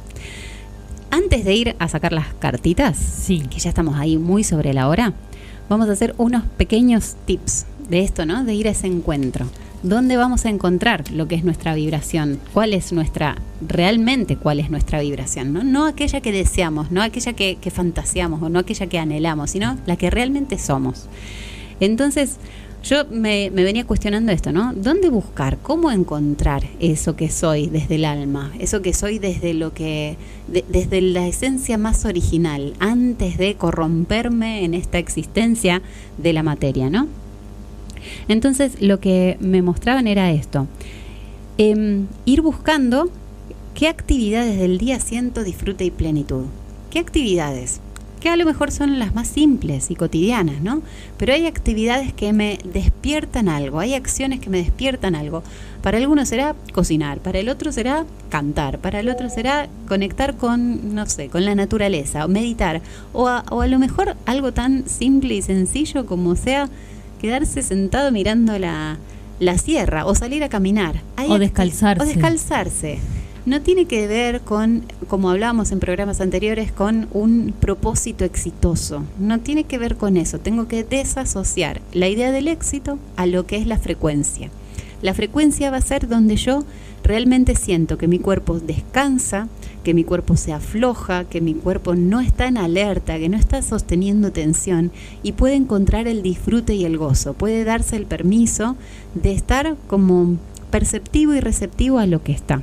Antes de ir a sacar las cartitas, que ya estamos ahí muy sobre la hora, vamos a hacer unos pequeños tips, esto, ¿no? De ir a ese encuentro. ¿Dónde vamos a encontrar lo que es nuestra vibración? ¿Cuál es nuestra vibración? No aquella que deseamos, no aquella que fantaseamos o no aquella que anhelamos, sino la que realmente somos. Entonces, yo me venía cuestionando esto, ¿no? ¿Dónde buscar? ¿Cómo encontrar eso que soy desde el alma? Eso que soy desde desde la esencia más original, antes de corromperme en esta existencia de la materia, ¿no? Entonces, lo que me mostraban era esto. Ir buscando qué actividades del día siento disfrute y plenitud. ¿Qué actividades? Que a lo mejor son las más simples y cotidianas, ¿no? Pero hay actividades que me despiertan algo, hay acciones que me despiertan algo. Para algunos será cocinar, para el otro será cantar, para el otro será conectar con, no sé, con la naturaleza, o meditar, o a lo mejor algo tan simple y sencillo como sea quedarse sentado mirando la sierra, o salir a caminar. O descalzarse. O descalzarse. No tiene que ver con, como hablábamos en programas anteriores, con un propósito exitoso. No tiene que ver con eso. Tengo que desasociar la idea del éxito a lo que es la frecuencia. La frecuencia va a ser donde yo realmente siento que mi cuerpo descansa, que mi cuerpo se afloja, que mi cuerpo no está en alerta, que no está sosteniendo tensión y puede encontrar el disfrute y el gozo. Puede darse el permiso de estar como perceptivo y receptivo a lo que está.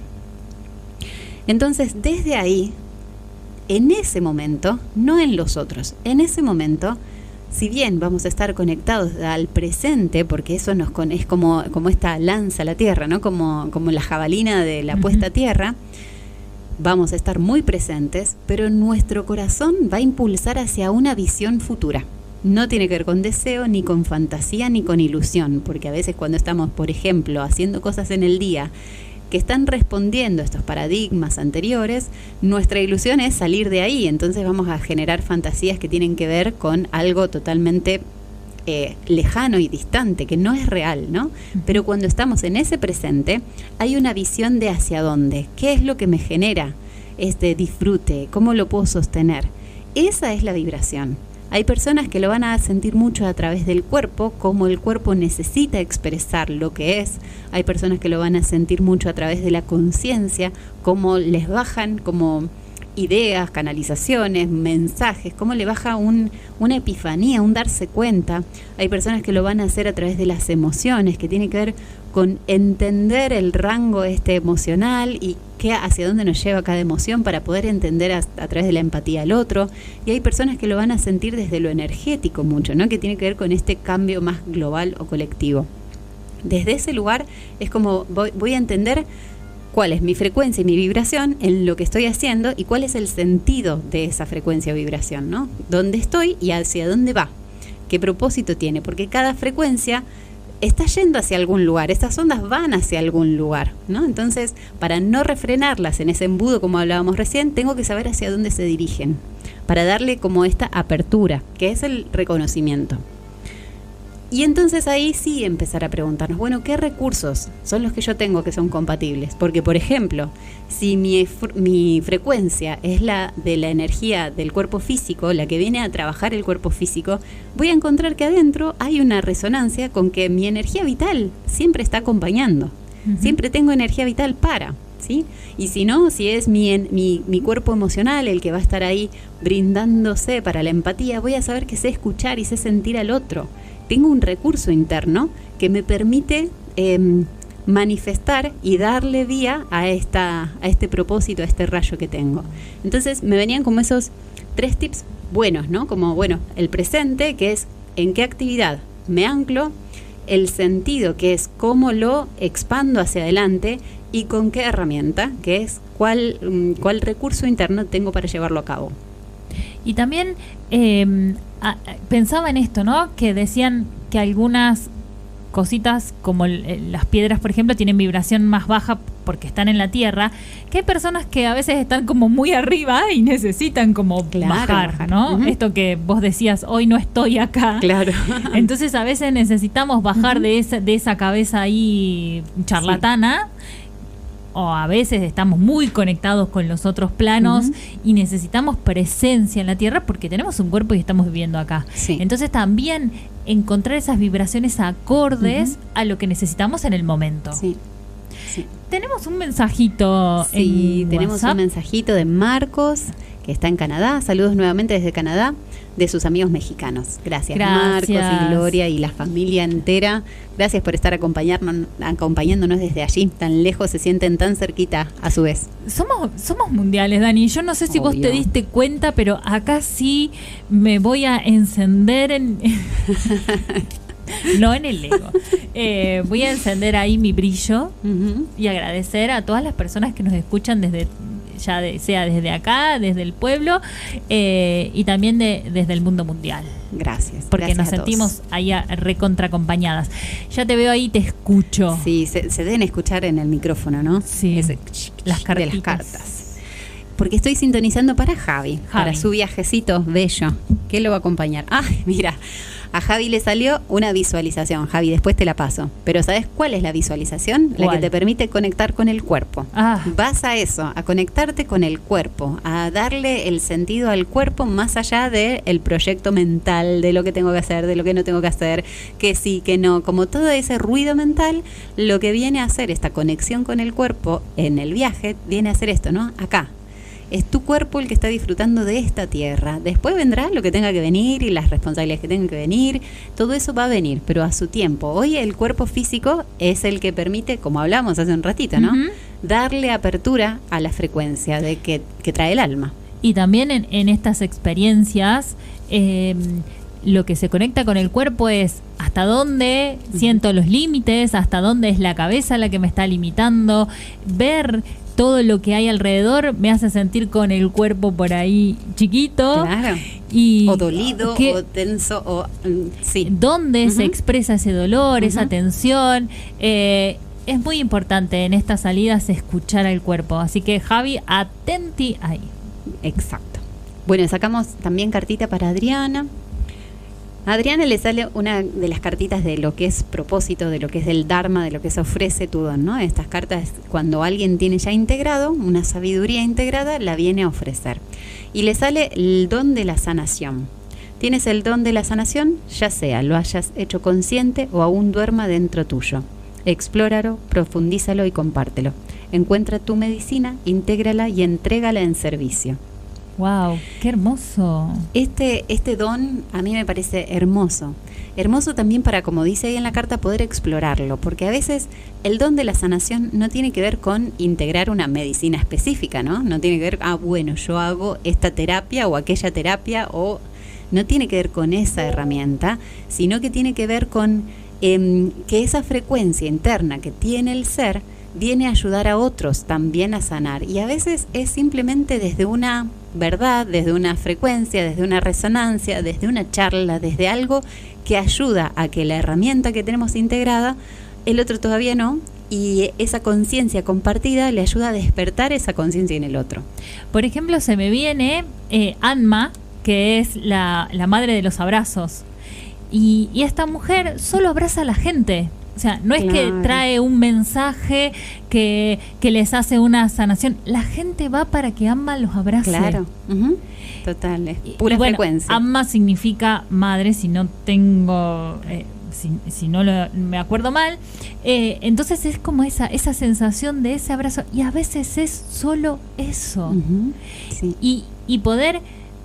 Entonces, desde ahí, en ese momento, no en los otros, en ese momento, si bien vamos a estar conectados al presente, porque eso es como esta lanza a la tierra, ¿no? Como la jabalina de la puesta a tierra, vamos a estar muy presentes, pero nuestro corazón va a impulsar hacia una visión futura. No tiene que ver con deseo, ni con fantasía, ni con ilusión, porque a veces cuando estamos, por ejemplo, haciendo cosas en el día que están respondiendo a estos paradigmas anteriores, nuestra ilusión es salir de ahí, entonces vamos a generar fantasías que tienen que ver con algo totalmente lejano y distante, que no es real, ¿no? Pero cuando estamos en ese presente, hay una visión de hacia dónde, qué es lo que me genera este disfrute, cómo lo puedo sostener. Esa es la vibración. Hay personas que lo van a sentir mucho a través del cuerpo, como el cuerpo necesita expresar lo que es. Hay personas que lo van a sentir mucho a través de la conciencia, cómo les bajan como ideas, canalizaciones, mensajes, cómo le baja una epifanía, un darse cuenta. Hay personas que lo van a hacer a través de las emociones, que tiene que ver con entender el rango emocional y hacia dónde nos lleva cada emoción para poder entender a través de la empatía al otro. Y hay personas que lo van a sentir desde lo energético mucho, ¿no? Que tiene que ver con este cambio más global o colectivo. Desde ese lugar es como voy a entender cuál es mi frecuencia y mi vibración en lo que estoy haciendo y cuál es el sentido de esa frecuencia o vibración, ¿no? ¿Dónde estoy y hacia dónde va? ¿Qué propósito tiene? Porque cada frecuencia está yendo hacia algún lugar, estas ondas van hacia algún lugar, ¿no? Entonces, para no refrenarlas en ese embudo, como hablábamos recién, tengo que saber hacia dónde se dirigen, para darle como esta apertura, que es el reconocimiento. Y entonces ahí sí empezar a preguntarnos, bueno, ¿qué recursos son los que yo tengo que son compatibles? Porque, por ejemplo, si mi frecuencia es la de la energía del cuerpo físico, la que viene a trabajar el cuerpo físico, voy a encontrar que adentro hay una resonancia con que mi energía vital siempre está acompañando. Uh-huh. Siempre tengo energía vital ¿sí? Y si no, si es mi cuerpo emocional el que va a estar ahí brindándose para la empatía, voy a saber que sé escuchar y sé sentir al otro. Tengo un recurso interno que me permite manifestar y darle vía a este propósito, a este rayo que tengo. Entonces me venían como esos 3 tips buenos, ¿no? Como, bueno, el presente, que es en qué actividad me anclo, el sentido, que es cómo lo expando hacia adelante, y con qué herramienta, que es cuál recurso interno tengo para llevarlo a cabo. Y también pensaba en esto, ¿no? Que decían que algunas cositas como las piedras, por ejemplo, tienen vibración más baja porque están en la tierra, que hay personas que a veces están como muy arriba y necesitan como bajar, ¿no? Uh-huh. Esto que vos decías, hoy no estoy acá. Claro. Entonces a veces necesitamos bajar uh-huh. de esa cabeza ahí charlatana. Sí. O a veces estamos muy conectados con los otros planos uh-huh. y necesitamos presencia en la tierra porque tenemos un cuerpo y estamos viviendo acá. Sí. Entonces también encontrar esas vibraciones acordes a lo que necesitamos en el momento. Sí. Tenemos un mensajito. Sí, tenemos WhatsApp. un mensajito de Marcos, que está en Canadá. Saludos nuevamente desde Canadá, de sus amigos mexicanos. Gracias. Marcos y Gloria y la familia entera. Gracias por estar acompañándonos desde allí, tan lejos, se sienten tan cerquita a su vez. Somos mundiales, Dani. Yo no sé si vos te diste cuenta, pero acá sí me voy a encender en... No en el ego. Voy a encender ahí mi brillo y agradecer a todas las personas que nos escuchan sea desde acá, desde el pueblo y también desde el mundo mundial. Gracias. Porque gracias nos sentimos ahí recontra acompañadas. Ya te veo ahí, te escucho. Sí, se deben escuchar en el micrófono, ¿no? Sí. Las cartas. Porque estoy sintonizando para Javi, para su viajecito bello. ¿Qué lo va a acompañar? ¡Ay, mira! A Javi le salió una visualización. Javi, después te la paso. Pero ¿sabes cuál es la visualización? ¿Cuál? La que te permite conectar con el cuerpo. Ah. Vas a eso, a conectarte con el cuerpo, a darle el sentido al cuerpo más allá del proyecto mental, de lo que tengo que hacer, de lo que no tengo que hacer, que sí, que no. Como todo ese ruido mental, lo que viene a hacer esta conexión con el cuerpo en el viaje, viene a hacer esto, ¿no? Acá. Es tu cuerpo el que está disfrutando de esta tierra. Después vendrá lo que tenga que venir y las responsabilidades que tengan que venir. Todo eso va a venir, pero a su tiempo. Hoy el cuerpo físico es el que permite, como hablamos hace un ratito, ¿no? Darle apertura a la frecuencia de que trae el alma. Y también en estas experiencias, lo que se conecta con el cuerpo es hasta dónde siento los límites, hasta dónde es la cabeza la que me está limitando, ver todo lo que hay alrededor me hace sentir con el cuerpo por ahí chiquito. Claro. Y o dolido, o tenso, o... sí. ¿Dónde se expresa ese dolor, esa tensión? Es muy importante en estas salidas escuchar al cuerpo. Así que, Javi, atenti ahí. Exacto. Bueno, sacamos también cartita para Adriana. A Adriana le sale una de las cartitas de lo que es propósito, de lo que es el Dharma, de lo que se ofrece tu don, ¿no? Estas cartas, cuando alguien tiene ya integrado, una sabiduría integrada, la viene a ofrecer. Y le sale el don de la sanación. Tienes el don de la sanación, ya sea lo hayas hecho consciente o aún duerma dentro tuyo. Explóralo, profundízalo y compártelo. Encuentra tu medicina, intégrala y entrégala en servicio. ¡Wow! ¡Qué hermoso! Este don a mí me parece hermoso. Hermoso también para, como dice ahí en la carta, poder explorarlo. Porque a veces el don de la sanación no tiene que ver con integrar una medicina específica, ¿no? No tiene que ver, bueno, yo hago esta terapia o aquella terapia, o no tiene que ver con esa herramienta, sino que tiene que ver con que esa frecuencia interna que tiene el ser viene a ayudar a otros también a sanar. Y a veces es simplemente desde una verdad, desde una frecuencia, desde una resonancia, desde una charla, desde algo que ayuda a que la herramienta que tenemos integrada, el otro todavía no, y esa conciencia compartida le ayuda a despertar esa conciencia en el otro. Por ejemplo, se me viene Anma, que es la madre de los abrazos. Y esta mujer solo abraza a la gente. O sea, no es que trae un mensaje que les hace una sanación. La gente va para que Amma los abrace. Claro. Total, es pura frecuencia. Amma significa madre, si no tengo... si no me acuerdo mal. Entonces es como esa sensación de ese abrazo. Y a veces es solo eso. Sí. Y poder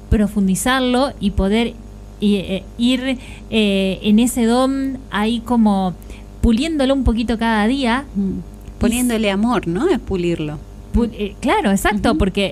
profundizarlo y poder ir en ese don ahí como... puliéndolo un poquito cada día. Poniéndole amor, ¿no? Es pulirlo. Claro, exacto, porque